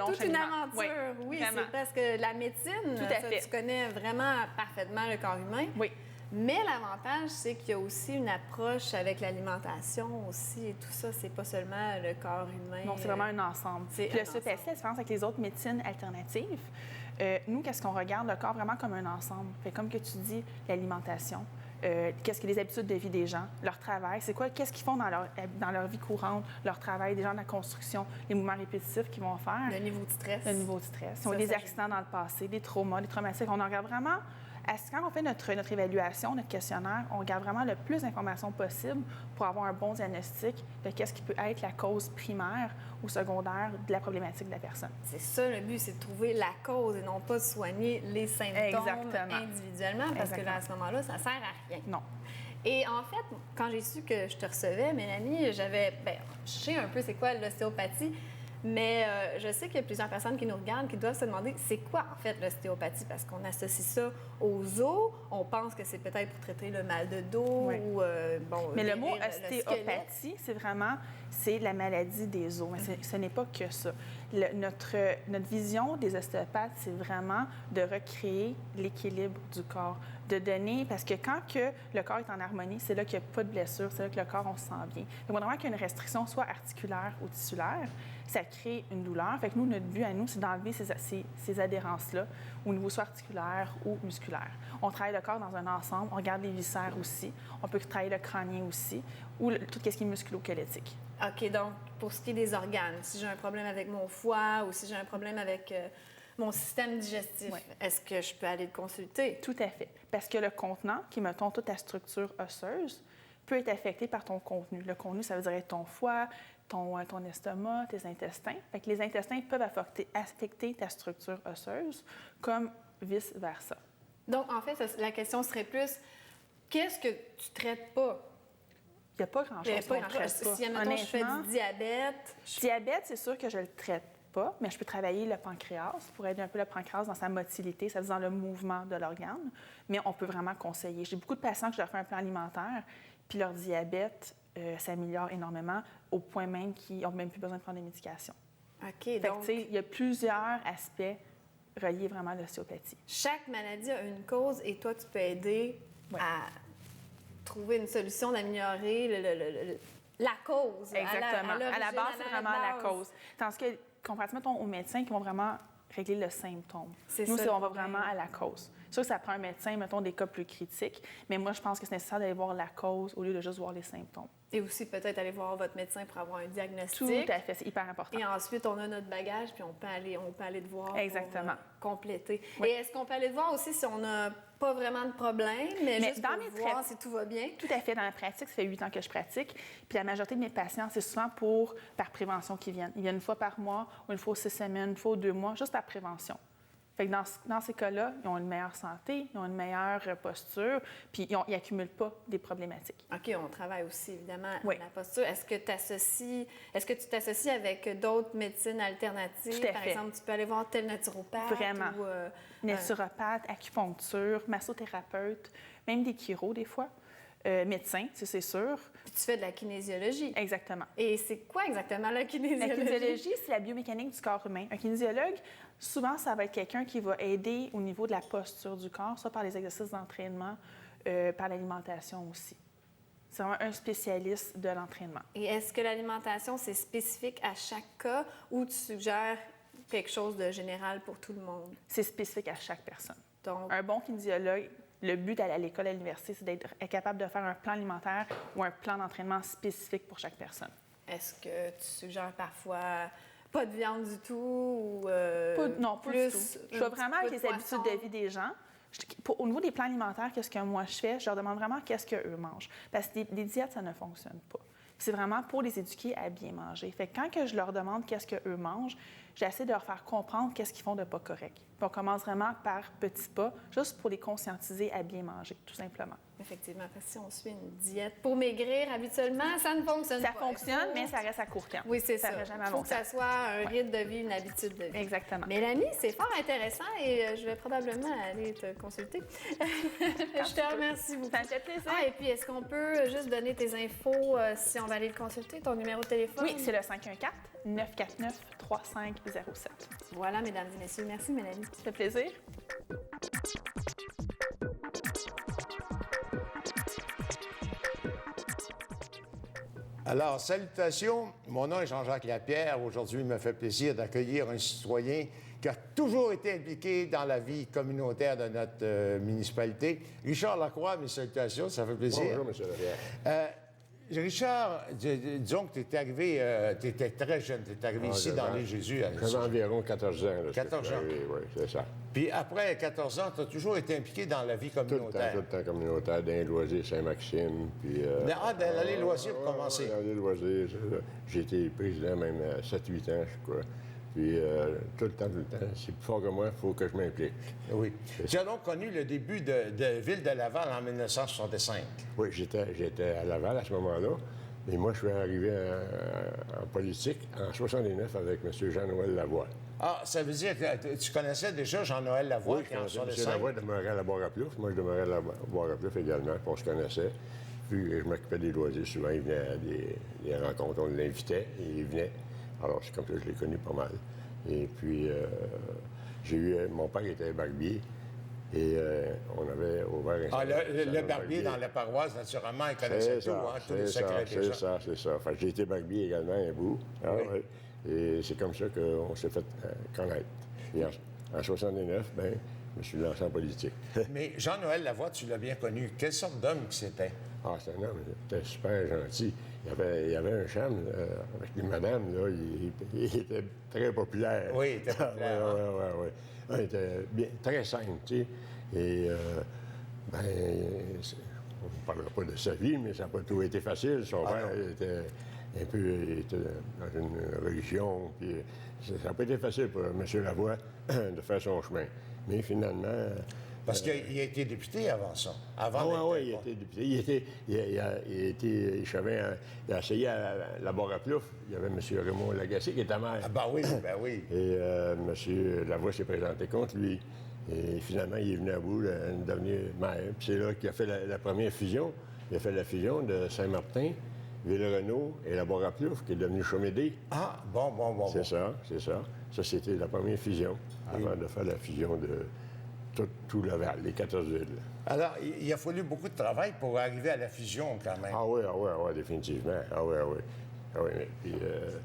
toute une aventure. Oui, c'est parce que la médecine, tout à fait. Tu connais vraiment parfaitement le corps humain. Oui. Mais l'avantage, c'est qu'il y a aussi une approche avec l'alimentation aussi et tout ça. C'est pas seulement le corps humain. Non, c'est vraiment un ensemble. Puis l'ostéopathie, la différence avec les autres médecines alternatives, nous, qu'est-ce qu'on regarde le corps vraiment comme un ensemble? Fait comme que tu dis, l'alimentation, qu'est-ce que les habitudes de vie des gens, leur travail, c'est quoi, qu'est-ce qu'ils font dans leur vie courante, leur travail, des gens de la construction, les mouvements répétitifs qu'ils vont faire. Le niveau de stress. Le niveau de stress. Ils ont des accidents dans le passé, des traumas, des traumatiques. On en regarde vraiment. Quand on fait notre évaluation, notre questionnaire, on regarde vraiment le plus d'informations possible pour avoir un bon diagnostic de qu'est-ce qui peut être la cause primaire ou secondaire de la problématique de la personne. C'est ça, le but, c'est de trouver la cause et non pas de soigner les symptômes individuellement, parce que là, à ce moment-là, ça sert à rien. Non. Et en fait, quand j'ai su que je te recevais, Mélanie, je sais un peu c'est quoi l'ostéopathie, mais je sais qu'il y a plusieurs personnes qui nous regardent qui doivent se demander c'est quoi en fait l'ostéopathie, parce qu'on associe ça aux os, on pense que c'est peut-être pour traiter le mal de dos ou mais le mot ostéopathie, c'est la maladie des os, mais ce n'est pas que ça. Notre vision des ostéopathes, c'est vraiment de recréer l'équilibre du corps, de donner, parce que quand le corps est en harmonie, c'est là qu'il n'y a pas de blessure, c'est là que le corps, on se sent bien. Donc, vraiment qu'il y a une restriction, soit articulaire ou tissulaire, ça crée une douleur. Fait que nous, notre but à nous, c'est d'enlever ces adhérences-là au niveau soit articulaire ou musculaire. On travaille le corps dans un ensemble, on regarde les viscères aussi, on peut travailler le crânien aussi, ou tout ce qui est musculo-squelettique. OK, donc pour ce qui est des organes, si j'ai un problème avec mon foie ou si j'ai un problème avec mon système digestif, est-ce que je peux aller le consulter? Tout à fait. Parce que le contenant, qui est, mettons, toute ta structure osseuse, peut être affecté par ton contenu. Le contenu, ça veut dire ton foie, ton estomac, tes intestins. Fait que les intestins peuvent affecter ta structure osseuse, comme vice-versa. Donc, en fait, la question serait plus, qu'est-ce que tu traites pas? Il n'y a pas grand-chose qu'on ne traite pas. Si, admettons, je fais du diabète... Diabète, c'est sûr que je le traite. pas, mais je peux travailler le pancréas pour aider un peu le pancréas dans sa motilité, ça veut dire dans le mouvement de l'organe, mais on peut vraiment conseiller. J'ai beaucoup de patients que je leur fais un plan alimentaire, puis leur diabète s'améliore énormément, au point même qu'ils n'ont même plus besoin de prendre des médications. OK, donc... il y a plusieurs aspects reliés vraiment à l'ostéopathie. Chaque maladie a une cause et toi, tu peux aider à trouver une solution d'améliorer la cause. Exactement. À la base, c'est vraiment la base. cause. Tandis que, comparativement aux médecins qui vont vraiment régler le symptôme. Nous, ça, on va vraiment à la cause. C'est sûr que ça prend un médecin, mettons, des cas plus critiques, mais moi, je pense que c'est nécessaire d'aller voir la cause au lieu de juste voir les symptômes. Et aussi, peut-être aller voir votre médecin pour avoir un diagnostic. Tout à fait, c'est hyper important. Et ensuite, on a notre bagage, puis on peut aller te voir. Exactement. Pour compléter. Oui. Et est-ce qu'on peut aller te voir aussi si on n'a pas vraiment de problème, mais juste dans pour mes voir si tout va bien? Tout à fait. Dans la pratique, ça fait 8 ans que je pratique. Puis la majorité de mes patients, c'est souvent par prévention qu'ils viennent. Ils viennent une fois par mois, ou une fois aux 6 semaines, une fois aux 2 mois, juste par prévention. Fait que dans ces cas-là, ils ont une meilleure santé, ils ont une meilleure posture, puis ils n'accumulent pas des problématiques. OK, on travaille aussi, évidemment, Oui. à la posture. Est-ce que tu t'associes avec d'autres médecines alternatives? Tout à Par fait. exemple, tu peux aller voir tel naturopathe? Vraiment. Ou, Naturopathe, acupuncture, massothérapeute, même des chiro des fois. Médecin, c'est sûr. Puis tu fais de la kinésiologie. Exactement. Et c'est quoi exactement la La kinésiologie? kinésiologie, c'est la biomécanique du corps humain. Un kinésiologue, souvent, ça va être quelqu'un qui va aider au niveau de la posture du corps, soit par les exercices d'entraînement, par l'alimentation aussi. C'est vraiment un spécialiste de l'entraînement. Et est-ce que l'alimentation, c'est spécifique à chaque cas ou tu suggères quelque chose de général pour tout le monde? C'est spécifique à chaque personne. Donc, Un bon kinésiologue, le but d'aller à l'école, à l'université, c'est d'être capable de faire un plan alimentaire ou un plan d'entraînement spécifique pour chaque personne. est-ce que tu suggères parfois pas de viande du tout ou Non, pas plus du tout. Je vais vraiment avec les habitudes de vie des gens. Au niveau des plans alimentaires, qu'est-ce que moi je fais? Je leur demande vraiment qu'est-ce qu'eux mangent. Parce que des diètes, ça ne fonctionne pas. C'est vraiment pour les éduquer à bien manger. Fait que quand que je leur demande qu'est-ce qu'eux mangent, j'essaie de leur faire comprendre qu'est-ce qu'ils font de pas correct. Puis on commence vraiment par petits pas, juste pour les conscientiser à bien manger, tout simplement. Effectivement, parce que si on suit une diète pour maigrir, habituellement, ça ne fonctionne pas. Ça fonctionne, mais ça reste à court terme. Oui, c'est ça. reste jamais à Il faut long que ça terme. soit un rythme de vie, une habitude de vie. Exactement. Mélanie, c'est fort intéressant et je vais probablement aller te consulter. Je te remercie beaucoup. Ça me fait plaisir. Ah, et puis, est-ce qu'on peut juste donner tes infos si on va aller le consulter, ton numéro de téléphone? Oui, c'est le 514-949-3507. Voilà, mesdames et messieurs. Merci, Mélanie. Ça fait plaisir. Alors, salutations. Mon nom est Jean-Jacques Lapierre. Aujourd'hui, il me fait plaisir d'accueillir un citoyen qui a toujours été impliqué dans la vie communautaire de notre municipalité. Richard Lacroix, mes salutations, ça fait plaisir. Bonjour, M. Lapierre. Richard, disons que tu étais arrivé, tu étais très jeune, tu es arrivé ici dans l'île Jésus. J'avais environ 14 ans. Là, 14 ans. Oui, c'est ça. Puis après 14 ans, tu as toujours été impliqué dans la vie Tout communautaire. le temps communautaire, dans les loisirs Saint-Maxime. Puis, dans l'allée loisirs pour commencer. Dans l'allée loisirs, j'ai été président même à 7-8 ans, je crois. Puis tout le temps, c'est plus fort que moi, il faut que je m'implique. Oui. Tu as donc connu le début de Ville de Laval en 1965. Oui, j'étais à Laval à ce moment-là. Et moi, je suis arrivé en politique en 69 avec M. Jean-Noël Lavoie. Ah, ça veut dire que tu connaissais déjà Jean-Noël Lavoie Oui, qui en M. 65? Lavoie demeurait à la Bois-à-Plouf. Moi, je demeurais à la Bois-à-Plouf également, puis on se connaissait. Puis je m'occupais des loisirs. Souvent, il venait à des rencontres, on l'invitait et il venait. Alors, c'est comme ça que je l'ai connu pas mal. Et puis, mon père était barbier et on avait ouvert un salon. Le barbier dans la paroisse, naturellement, il connaissait tout, tous les secrets des gens. C'est ça. Enfin, j'ai été barbier également un bout. Oui. Et c'est comme ça qu'on s'est fait connaître. Et en 69, bien, je me suis lancé en politique. Mais Jean-Noël Lavoie, tu l'as bien connu. Quelle sorte d'homme que c'était? Ah, c'est un homme, il était super gentil. Il y avait un charme avec les madames, là, il était très populaire. Oui, il était populaire. Oui. Il était très simple, tu sais. Et, on ne parlera pas de sa vie, mais ça n'a pas tout été facile. Son père était dans une religion, puis ça n'a pas été facile pour M. Lavoie de faire son chemin. Mais finalement, Parce qu'il a été député avant ça. Oui, il a été député. Il a essayé à la Barre-à-Plouf. Il y avait M. Raymond Lagacé qui était maire. Ah, ben oui. Et M. Lavoie s'est présenté contre lui. Et finalement, il est venu à bout de devenir maire. Puis c'est là qu'il a fait la première fusion. Il a fait la fusion de Saint-Martin, Ville-Renault et la Barre-à-Plouf, qui est devenue Chaumédé. Ah, bon. C'est ça. Ça, c'était la première fusion, avant de faire la fusion de tout Laval, les 14 villes. Alors, il a fallu beaucoup de travail pour arriver à la fusion, quand même. Ah oui, définitivement. Ah oui. Puis,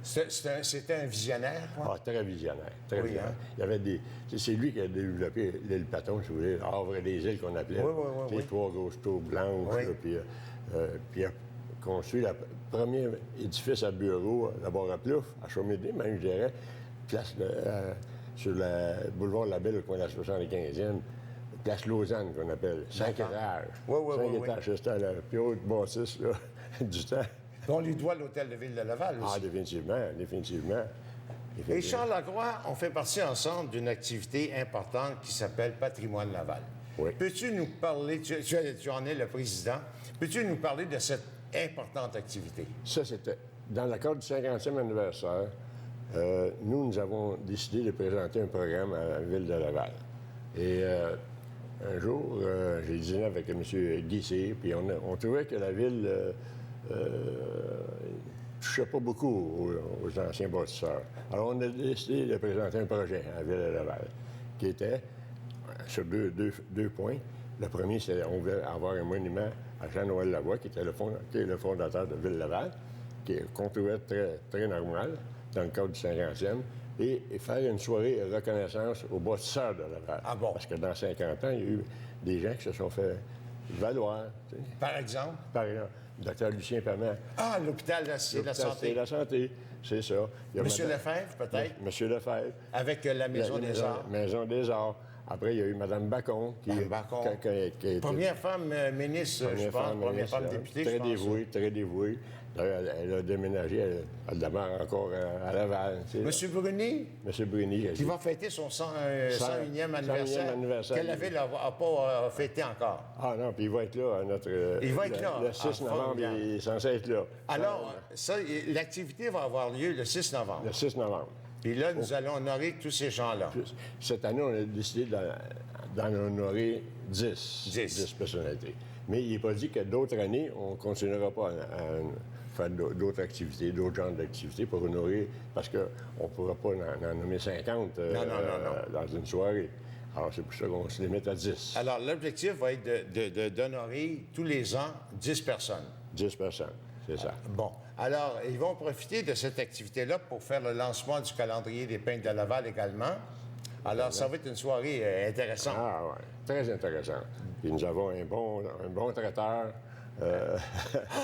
c'était un visionnaire, quoi? Ah, très visionnaire. Très Oui, visionnaire. hein? Il y avait c'est lui qui a développé l'île Paton, si vous voulez, Havre des îles qu'on appelait. Oui. Les trois grosses tours blanches. Oui. Là, puis il a construit le premier édifice à bureau, la Barre-à-Plouf, à Chaumédé, même, je dirais, place sur le boulevard de la Belle, au coin de la 75e, place Lausanne, qu'on appelle. 5 étages. Oui. 5 étages. C'était la plus haute bâtisse là, du temps. On lui doit l'hôtel de ville de Laval aussi. Ah, définitivement. Et Charles Lacroix, on fait partie ensemble d'une activité importante qui s'appelle Patrimoine Laval. Oui. Peux-tu nous parler, tu en es le président, peux-tu nous parler de cette importante activité? Ça, c'était dans le cadre du 50e anniversaire. Nous avons décidé de présenter un programme à la ville de Laval. Et un jour, j'ai dîné avec M. Guissé, puis on trouvait que la ville touchait pas beaucoup aux anciens bâtisseurs. Alors, on a décidé de présenter un projet à la ville de Laval, qui était sur deux points. Le premier, c'est qu'on voulait avoir un monument à Jean-Noël Lavoie, qui est le fondateur de Ville-Laval, qu'on trouvait très, très normal dans le cadre du 50e, et faire une soirée de reconnaissance aux bâtisseurs de Laval. Ah bon? Parce que dans 50 ans, il y a eu des gens qui se sont fait valoir. Tu sais. Par exemple? Par exemple, Dr. Lucien Pamant. Ah, l'hôpital de la santé. C'est la santé, c'est ça. Monsieur Lefebvre, peut-être? Monsieur Lefebvre. Avec la Maison des Arts. Maison des Arts. Après, il y a eu Mme Bacon. Première femme ministre, je pense, première femme députée, je pense. Très dévouée. Elle a déménagé, elle demeure encore à Laval. Monsieur Bruni? Monsieur Bruni. Qui va fêter son 101e anniversaire. Qu'elle avait n'a pas fêté encore. Ah non, puis il va être là, il va être là. Le 6 novembre, il est censé être là. Alors, l'activité va avoir lieu le 6 novembre. Le 6 novembre. Puis là, nous allons honorer tous ces gens-là. Cette année, on a décidé d'en honorer 10 personnalités. Mais il n'est pas dit que d'autres années, on ne continuera pas à faire d'autres activités, d'autres genres d'activités pour honorer, parce qu'on ne pourra pas en nommer 50 dans une soirée. Alors, c'est pour ça qu'on se limite à 10. Alors, l'objectif va être d'honorer tous les ans 10 personnes. 10 personnes, c'est ça. Bon. Alors, ils vont profiter de cette activité-là pour faire le lancement du calendrier des peintres de Laval également. Alors, ça va être une soirée intéressante. Ah oui, très intéressant. Puis nous avons un bon traiteur.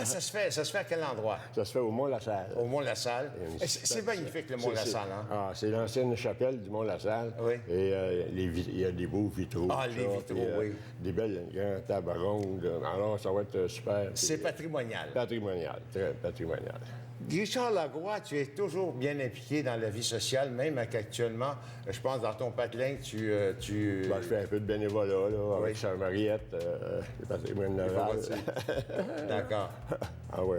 Ça se fait à quel endroit? Ça se fait au Mont-la-Salle. Au Mont-la-Salle. C'est magnifique, le Mont-la-Salle, hein? Ah, c'est l'ancienne chapelle du Mont-la-Salle. Oui. Et il y a des beaux vitraux. Ah, les vitraux, oui. Des belles grandes tables rondes. Alors, ça va être super. C'est patrimonial. Patrimonial, très patrimonial. Richard Lacroix, tu es toujours bien impliqué dans la vie sociale, même actuellement, je pense, dans ton patelin, tu... Ben, je fais un peu de bénévolat, là, avec Sœur Mariette, le patrimoine Laval. D'accord. Ah oui.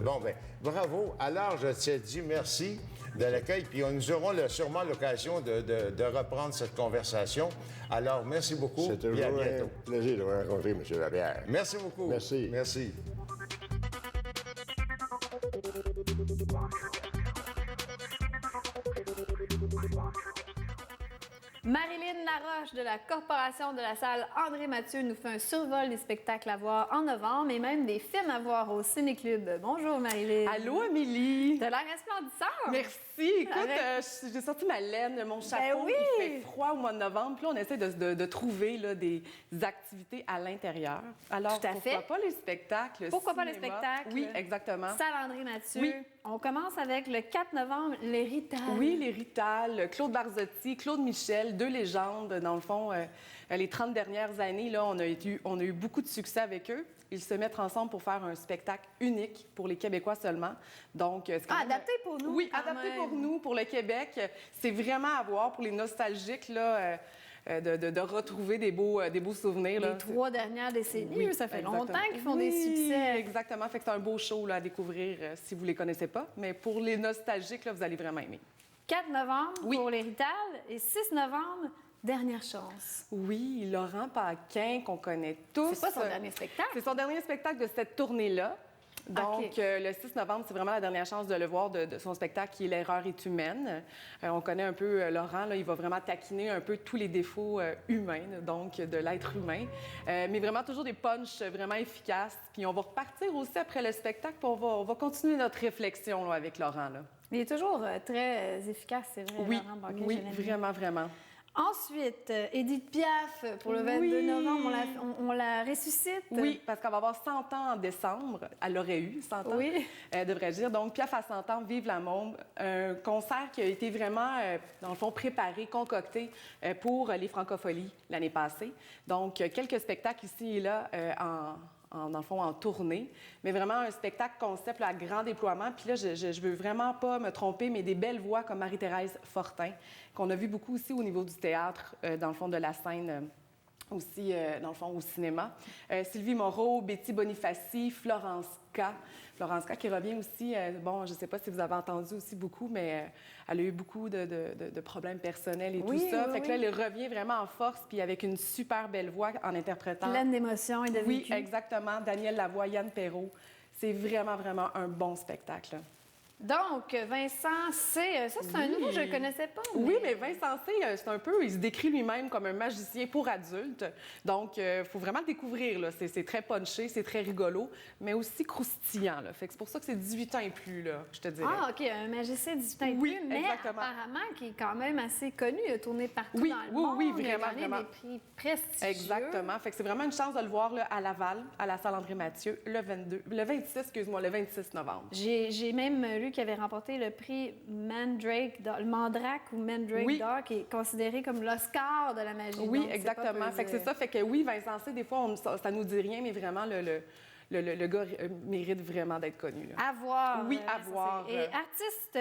Bon, bien, bravo. Alors, je te dis merci de l'accueil, puis nous aurons sûrement l'occasion de reprendre cette conversation. Alors, merci beaucoup. C'est toujours un plaisir de vous rencontrer, M. Lapierre. Merci beaucoup. Merci. Merci. Marilyn Laroche de la Corporation de la salle André Mathieu nous fait un survol des spectacles à voir en novembre et même des films à voir au Ciné-Club. Bonjour Marilyn. Allô Amélie. T'as l'air resplendissante. Merci. Écoute, j'ai sorti ma laine, mon chapeau. Oui. Il fait froid au mois de novembre. Puis là, on essaie de trouver là, des activités à l'intérieur. Alors, pourquoi pas les spectacles? Pourquoi pas les spectacles? Oui, exactement. Salle André Mathieu. Oui. On commence avec le 4 novembre, les Rital. Oui, les Rital. Claude Barzotti, Claude Michel, deux légendes. Dans le fond, les 30 dernières années, là, on a eu beaucoup de succès avec eux. Ils se mettent ensemble pour faire un spectacle unique pour les Québécois seulement. Donc, adapté pour nous. Oui, adapté pour nous, pour le Québec. C'est vraiment à voir pour les nostalgiques, là. de retrouver des beaux souvenirs. Là. Les 3 dernières décennies, Oui, ça fait exactement. longtemps qu'ils font des succès. Exactement. Fait que c'est un beau show là, à découvrir si vous ne les connaissez pas. Mais pour les nostalgiques, là, vous allez vraiment aimer. 4 novembre pour l'Héritage et 6 novembre, Dernière chance. Oui, Laurent Paquin, qu'on connaît tous. C'est pas son dernier spectacle? C'est son dernier spectacle de cette tournée-là. Donc, le 6 novembre, c'est vraiment la dernière chance de le voir de son spectacle qui est L'erreur est humaine. On connaît un peu Laurent, là, il va vraiment taquiner un peu tous les défauts humains, donc de l'être humain. Mais vraiment toujours des punchs vraiment efficaces. Puis on va repartir aussi après le spectacle, puis on va continuer notre réflexion là, avec Laurent. Là. Il est toujours très efficace, c'est vrai, oui, Laurent Paquin. Oui, vraiment, vraiment. Ensuite, Édith Piaf, pour le 22 novembre, on la ressuscite. Oui, parce qu'elle va avoir 100 ans en décembre. Elle aurait eu 100 ans, devrais-je dire. Donc, Piaf à 100 ans, Vive la Môme. Un concert qui a été vraiment, dans le fond, préparé, concocté pour les Francopholies l'année passée. Donc, quelques spectacles ici et là dans le fond, en tournée, mais vraiment un spectacle concept là, à grand déploiement. Puis là, je veux vraiment pas me tromper, mais des belles voix comme Marie-Thérèse Fortin, qu'on a vu beaucoup aussi au niveau du théâtre, dans le fond, de la scène, aussi, dans le fond, au cinéma. Sylvie Moreau, Betty Bonifaci, Florence K. Florence K qui revient aussi, bon, je ne sais pas si vous avez entendu aussi beaucoup, mais elle a eu beaucoup de problèmes personnels et tout ça. Fait que là, elle revient vraiment en force, puis avec une super belle voix en interprétant. Pleine d'émotions et de vécu. Oui, exactement. Daniel Lavoie, Yann Perrault. C'est vraiment, vraiment un bon spectacle. Donc, Vincent C., ça, c'est un nouveau, je ne le connaissais pas. Mais... Oui, mais Vincent C., c'est un peu, il se décrit lui-même comme un magicien pour adultes. Donc, il faut vraiment le découvrir, là. C'est très punché, c'est très rigolo, mais aussi croustillant, là. Fait que c'est pour ça que c'est 18 ans et plus, là, je te dirais. Ah, OK, un magicien 18 ans et plus, mais apparemment qui est quand même assez connu. Il a tourné partout dans le monde. Oui, vraiment, il a gagné des prix prestigieux. Exactement. Fait que c'est vraiment une chance de le voir là, à Laval, à la salle André-Mathieu, le 26 novembre. J'ai même lu qui avait remporté le prix Mandrake, le Mandrake ou Mandrake d'or, qui est considéré comme l'Oscar de la magie. Oui, donc, exactement. Fait que c'est ça. Fait que oui, Vincent C., des fois, ça nous dit rien, mais vraiment, le gars mérite vraiment d'être connu. Là. À voir. Oui, à voir. Et artiste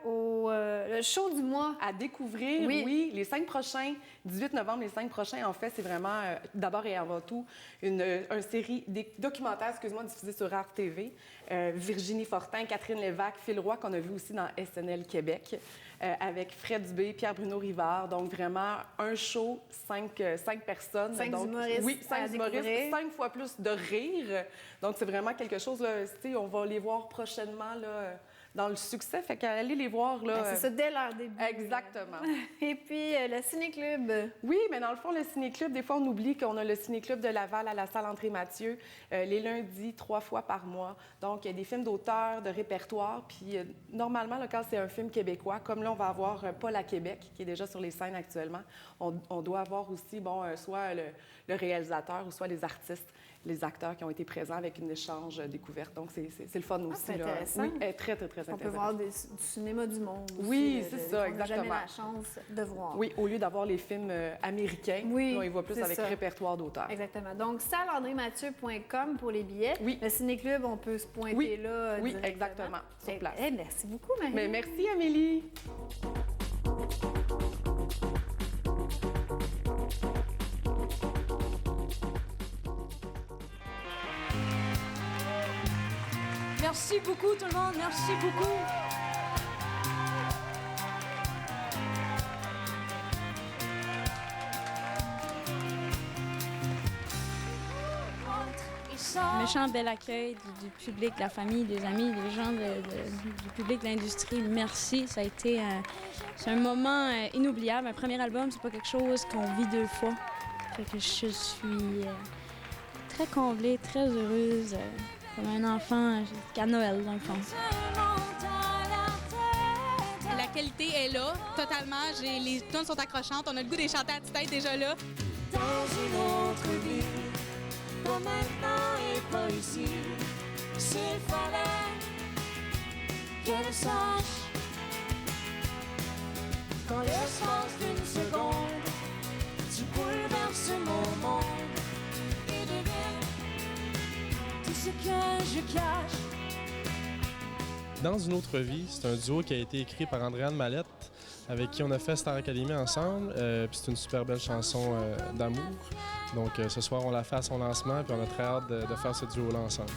au le show du mois. À découvrir, oui. Les 5 prochains, 18 novembre, les 5 prochains, en fait, c'est vraiment, d'abord et avant tout, une série documentaire, diffusée sur Arte TV. Virginie Fortin, Catherine Lévesque, Phil Roy, qu'on a vu aussi dans SNL Québec, avec Fred Dubé, Pierre-Bruno Rivard. Donc, vraiment, un show, 5 personnes. 5 donc, humoristes. Oui, 5 humoristes, 5 fois plus de rire. Donc, c'est vraiment quelque chose, là, on va les voir prochainement, là, dans le succès. Fait qu'allez les voir, là. C'est ça, dès leur début. Exactement. Et puis, le Ciné-Club. Oui, mais dans le fond, le Ciné-Club, des fois, on oublie qu'on a le Ciné-Club de Laval à la salle André-Mathieu, les lundis, 3 fois par mois. Donc, il y a des films d'auteurs, de répertoire. Puis, normalement, là, quand c'est un film québécois, comme là, on va avoir Paul à Québec, qui est déjà sur les scènes actuellement, on doit avoir aussi, soit le réalisateur ou soit les artistes, les acteurs qui ont été présents avec une échange découverte. Donc, c'est le fun aussi. C'est intéressant. Oui, très, très, très intéressant. On peut voir du cinéma du monde aussi. Oui, c'est ça, exactement. On n'a jamais la chance de voir. Oui, au lieu d'avoir les films américains, on y voit plus avec répertoire d'auteur. Exactement. Donc, salleandrémathieu.com pour les billets. Oui. Le Ciné-Club, on peut se pointer là Oui, exactement, sur place. Merci beaucoup, Marie. Mais merci, Amélie. Merci beaucoup tout le monde, merci beaucoup. Méchant bel accueil du public, de la famille, des amis, des gens du public de l'industrie. Merci, ça a été c'est un moment inoubliable. Un premier album, c'est pas quelque chose qu'on vit 2 fois. Fait que je suis très comblée, très heureuse. Comme un enfant qu'à Noël, dans le fond. La qualité est là, totalement. Les tunes sont accrochantes. On a le goût des chanter à tue-tête déjà là. Dans une autre vie, pas maintenant et pas ici. S'il fallait qu'elle sache qu'en l'espace d'une seconde, tu bouleverses mon monde et devines ce que je cache. Dans une autre vie, c'est un duo qui a été écrit par Andréane Mallette, avec qui on a fait Star Academy ensemble. Puis c'est une super belle chanson d'amour. Donc ce soir, on l'a fait à son lancement, puis on a très hâte de faire ce duo-là ensemble.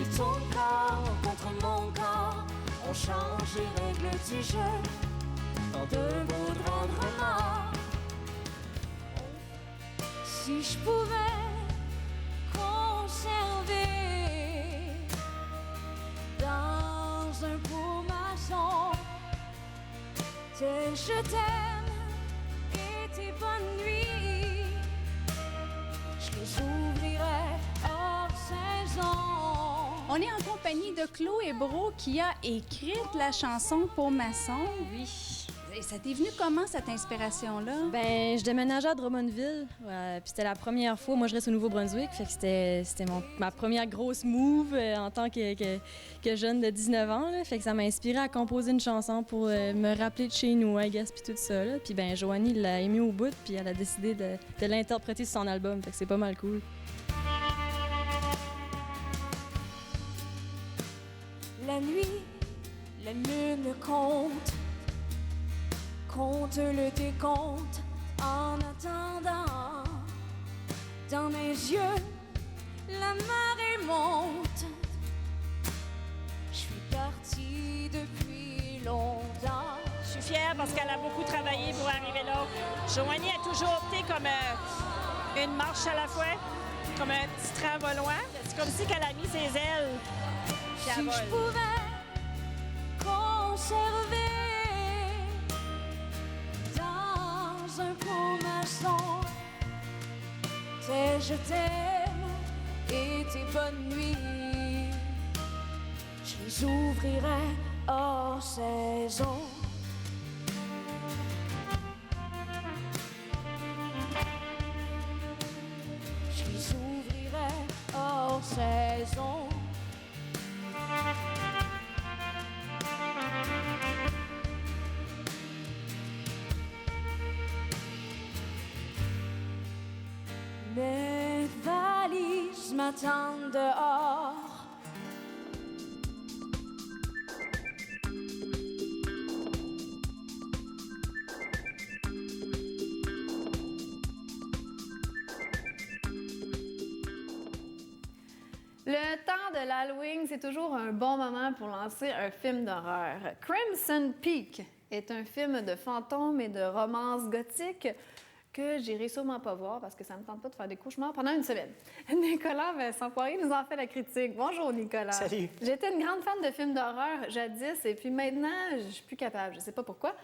Et ton corps contre mon corps, on change les règles du jeu. Dans deux mots de rendre mort. Si je pouvais conserver dans un pot maçon tes je t'aime et tes bonnes nuits, je les ouvrirais hors saison. On est en compagnie de Chloé Brault qui a écrit la chanson pour Maçon. Oui. Et ça t'est venu comment, cette inspiration-là? Ben, je déménageais à Drummondville, puis c'était la première fois. Moi, je reste au Nouveau-Brunswick, fait que c'était ma première grosse move en tant que jeune de 19 ans. Là. Fait que ça m'a inspiré à composer une chanson pour me rappeler de chez nous, I guess, puis tout ça. Là. Puis ben, Joanie l'a aimé au bout, puis elle a décidé de l'interpréter sur son album. Fait que c'est pas mal cool. La nuit, la lune compte le décompte en attendant. Dans mes yeux, la marée monte. Je suis partie depuis longtemps. Je suis fière parce qu'elle a beaucoup travaillé pour arriver là. Joanie a toujours opté comme une marche à la fois, comme un petit train volant. C'est comme si elle a mis ses ailes. Si je pouvais conserver dans un pot maçon tes je t'aime et tes bonnes nuits, je les ouvrirais hors saison. Je les ouvrirais hors saison. Mes valises m'attendent dehors. Le temps de l'Halloween, c'est toujours un bon moment pour lancer un film d'horreur. Crimson Peak est un film de fantômes et de romance gothique que j'irai sûrement pas voir parce que ça me tente pas de faire des cauchemars pendant une semaine. Nicolas Vincent Poirier nous en fait la critique. Bonjour Nicolas. Salut. J'étais une grande fan de films d'horreur jadis et puis maintenant, je suis plus capable. Je sais pas pourquoi.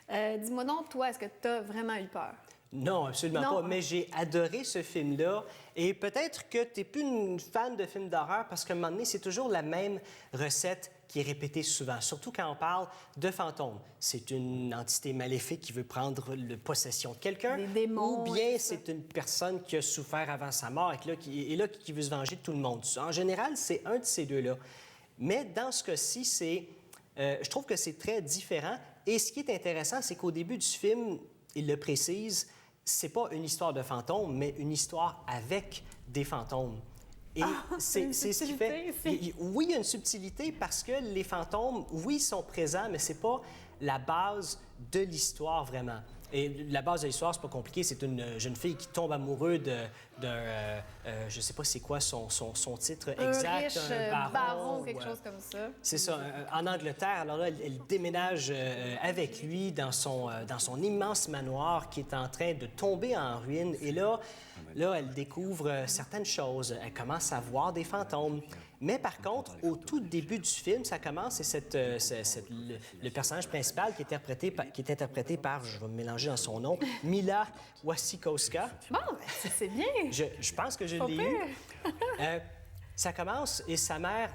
Dis-moi donc, toi, est-ce que tu as vraiment eu peur? Non, absolument pas. Mais j'ai adoré ce film-là. Et peut-être que tu n'es plus une fan de films d'horreur parce qu'à un moment donné, c'est toujours la même recette qui est répétée souvent, surtout quand on parle de fantômes. C'est une entité maléfique qui veut prendre possession de quelqu'un. Des démons. Ou bien c'est une personne qui a souffert avant sa mort et qui veut se venger de tout le monde. En général, c'est un de ces deux-là. Mais dans ce cas-ci, je trouve que c'est très différent. Et ce qui est intéressant, c'est qu'au début du film, il le précise, c'est pas une histoire de fantômes, mais une histoire avec des fantômes. Et c'est ce qui fait... Oui, il y a une subtilité parce que les fantômes, oui, sont présents, mais c'est pas la base de l'histoire vraiment. Et la base de l'histoire, c'est pas compliqué. C'est une jeune fille qui tombe amoureuse je sais pas c'est quoi son titre exact. Un baron, quelque chose comme ça. C'est ça. En Angleterre, alors là, elle déménage avec lui dans son immense manoir qui est en train de tomber en ruine. Et là, elle découvre certaines choses. Elle commence à voir des fantômes. Mais par contre, au tout début du film, ça commence et le personnage principal qui est interprété par, je vais me mélanger dans son nom, Mila Wasikowska. Bon, c'est bien. Je pense que je l'ai eu. Ça commence et sa mère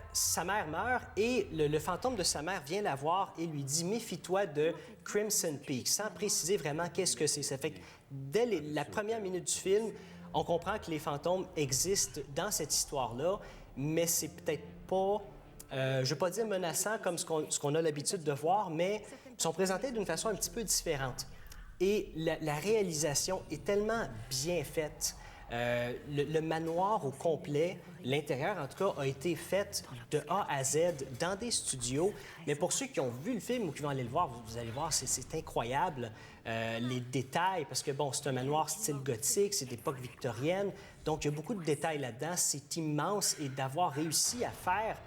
meurt et le fantôme de sa mère vient la voir et lui dit « Méfie-toi de Crimson Peak », sans préciser vraiment qu'est-ce que c'est. Ça fait que dès la première minute du film, on comprend que les fantômes existent dans cette histoire-là, mais c'est peut-être pas, je ne veux pas dire menaçant comme ce qu'on a l'habitude de voir, mais ils sont présentés d'une façon un petit peu différente. Et la réalisation est tellement bien faite. Le manoir au complet, l'intérieur en tout cas, a été fait de A à Z dans des studios. Mais pour ceux qui ont vu le film ou qui vont aller le voir, vous allez voir, c'est incroyable. Les détails, parce que bon, c'est un manoir style gothique, c'est d'époque victorienne. Donc, il y a beaucoup de détails là-dedans. C'est immense et d'avoir réussi à faire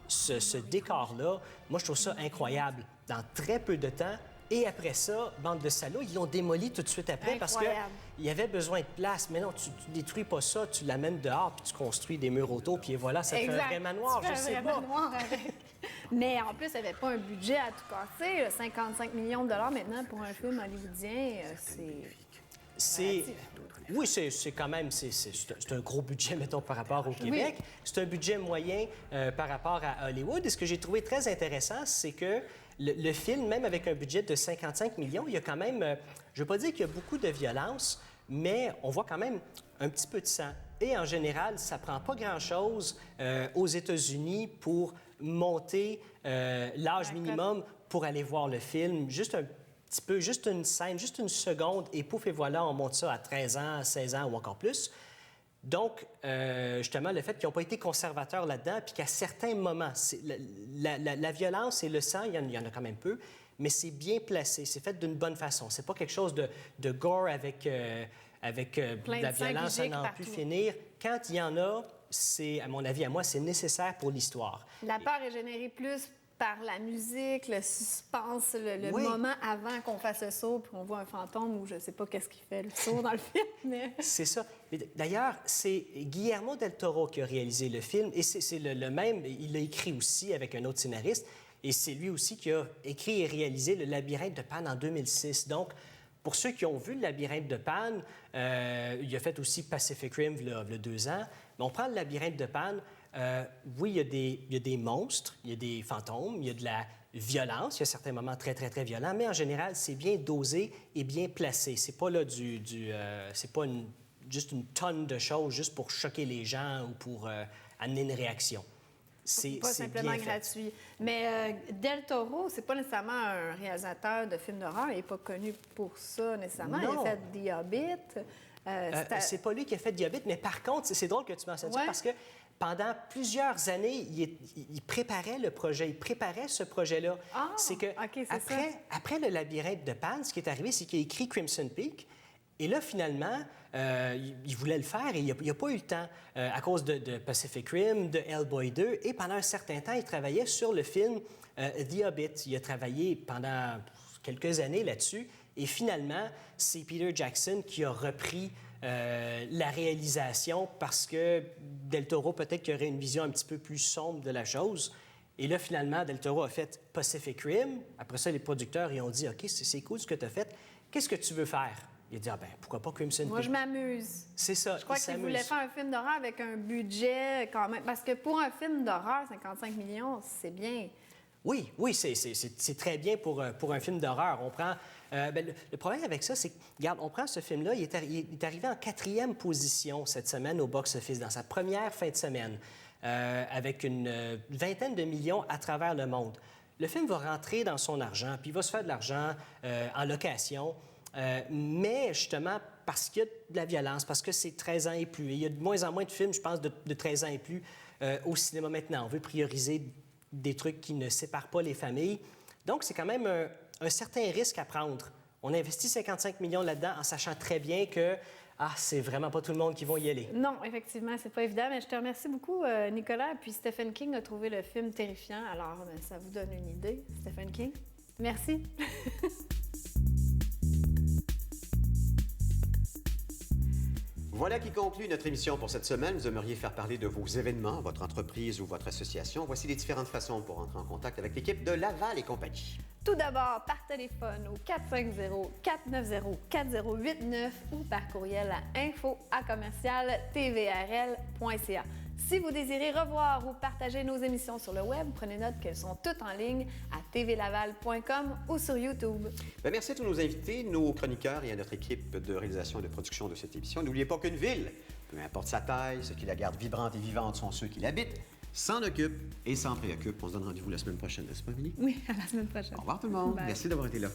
ce décor-là, moi, je trouve ça incroyable. Dans très peu de temps. Et après ça, bande de salauds, ils l'ont démoli tout de suite après parce qu'il y avait besoin de place. Mais non, tu détruis pas ça, tu l'amènes dehors puis tu construis des murs autour puis voilà, ça fait un vrai manoir, je sais pas. Mais en plus, il n'y avait pas un budget à tout casser. 55 millions de dollars maintenant pour un film hollywoodien, c'est... Oui, c'est quand même, c'est un gros budget, mettons, par rapport au Québec. Oui. C'est un budget moyen par rapport à Hollywood. Et ce que j'ai trouvé très intéressant, c'est que le film, même avec un budget de 55 millions, il y a quand même, je ne veux pas dire qu'il y a beaucoup de violence, mais on voit quand même un petit peu de sang. Et en général, ça ne prend pas grand-chose aux États-Unis pour monter l'âge minimum pour aller voir le film. Juste un petit peu, juste une scène, juste une seconde, et pouf, et voilà, on monte ça à 13 ans, 16 ans ou encore plus. Donc, justement, le fait qu'ils n'ont pas été conservateurs là-dedans, puis qu'à certains moments, la violence et le sang, il y en a quand même peu, mais c'est bien placé, c'est fait d'une bonne façon. C'est pas quelque chose de gore avec de la violence à n'en plus finir. Quand il y en a, c'est, à mon avis, à moi, c'est nécessaire pour l'histoire. La peur est générée plus par la musique, le suspense, le moment avant qu'on fasse le saut, puis on voit un fantôme ou je sais pas qu'est-ce qui fait le saut dans le film. Mais... C'est ça. D'ailleurs, c'est Guillermo del Toro qui a réalisé le film et c'est le même, il l'a écrit aussi avec un autre scénariste et c'est lui aussi qui a écrit et réalisé Le Labyrinthe de Pan en 2006. Donc, pour ceux qui ont vu Le Labyrinthe de Pan, il a fait aussi Pacific Rim il y a 2 ans. Mais on prend Le Labyrinthe de Pan. Oui, il y a des monstres, il y a des fantômes, il y a de la violence, il y a certains moments très, très, très violents, mais en général, c'est bien dosé et bien placé. C'est pas là c'est pas juste une tonne de choses juste pour choquer les gens ou pour amener une réaction. C'est pas simplement gratuit. Mais Del Toro, c'est pas nécessairement un réalisateur de films d'horreur. Il n'est pas connu pour ça nécessairement. Non. Il a fait The Hobbit. C'est pas lui qui a fait The Hobbit, mais par contre, c'est drôle que tu mentionnes ça parce que pendant plusieurs années, il préparait le projet, il préparait ce projet-là. Ah, c'est que après Le Labyrinthe de Pan, ce qui est arrivé, c'est qu'il a écrit Crimson Peak. Et là, finalement, il voulait le faire et il n'a pas eu le temps à cause de Pacific Rim, de Hellboy 2. Et pendant un certain temps, il travaillait sur le film The Hobbit. Il a travaillé pendant quelques années là-dessus. Et finalement, c'est Peter Jackson qui a repris la réalisation parce que Del Toro, peut-être qu'il aurait une vision un petit peu plus sombre de la chose. Et là, finalement, Del Toro a fait Pacific Rim. Après ça, les producteurs, ils ont dit, OK, c'est cool ce que tu as fait. Qu'est-ce que tu veux faire? Il a dit, pourquoi pas Crimson Peak? Moi, je m'amuse. C'est ça. Je crois qu'il voulait faire un film d'horreur avec un budget quand même. Parce que pour un film d'horreur, 55 millions, c'est bien. Oui, c'est très bien pour un film d'horreur. On prend... le problème avec ça, c'est que, regarde, on prend ce film-là, il est arrivé en 4e position cette semaine au box-office, dans sa première fin de semaine, avec une vingtaine de millions à travers le monde. Le film va rentrer dans son argent, puis il va se faire de l'argent en location, mais justement parce qu'il y a de la violence, parce que c'est 13 ans et plus. Et il y a de moins en moins de films, je pense, de 13 ans et plus au cinéma maintenant. On veut prioriser des trucs qui ne séparent pas les familles. Donc, c'est quand même un certain risque à prendre. On investit 55 millions là-dedans en sachant très bien que c'est vraiment pas tout le monde qui va y aller. Non, effectivement, c'est pas évident. Mais je te remercie beaucoup, Nicolas. Puis Stephen King a trouvé le film terrifiant. Alors, ça vous donne une idée, Stephen King. Merci. Voilà qui conclut notre émission pour cette semaine. Vous aimeriez faire parler de vos événements, votre entreprise ou votre association. Voici les différentes façons pour entrer en contact avec l'équipe de Laval et compagnie. Tout d'abord, par téléphone au 450-490-4089 ou par courriel à info@commercial-tvrl.ca. Si vous désirez revoir ou partager nos émissions sur le web, prenez note qu'elles sont toutes en ligne à tvlaval.com ou sur YouTube. Merci à tous nos invités, nos chroniqueurs et à notre équipe de réalisation et de production de cette émission. N'oubliez pas qu'une ville, peu importe sa taille, ceux qui la gardent vibrante et vivante sont ceux qui l'habitent, s'en occupent et s'en préoccupent. On se donne rendez-vous la semaine prochaine, n'est-ce pas, Émilie? Oui, à la semaine prochaine. Au revoir tout le monde. Bye. Merci d'avoir été là.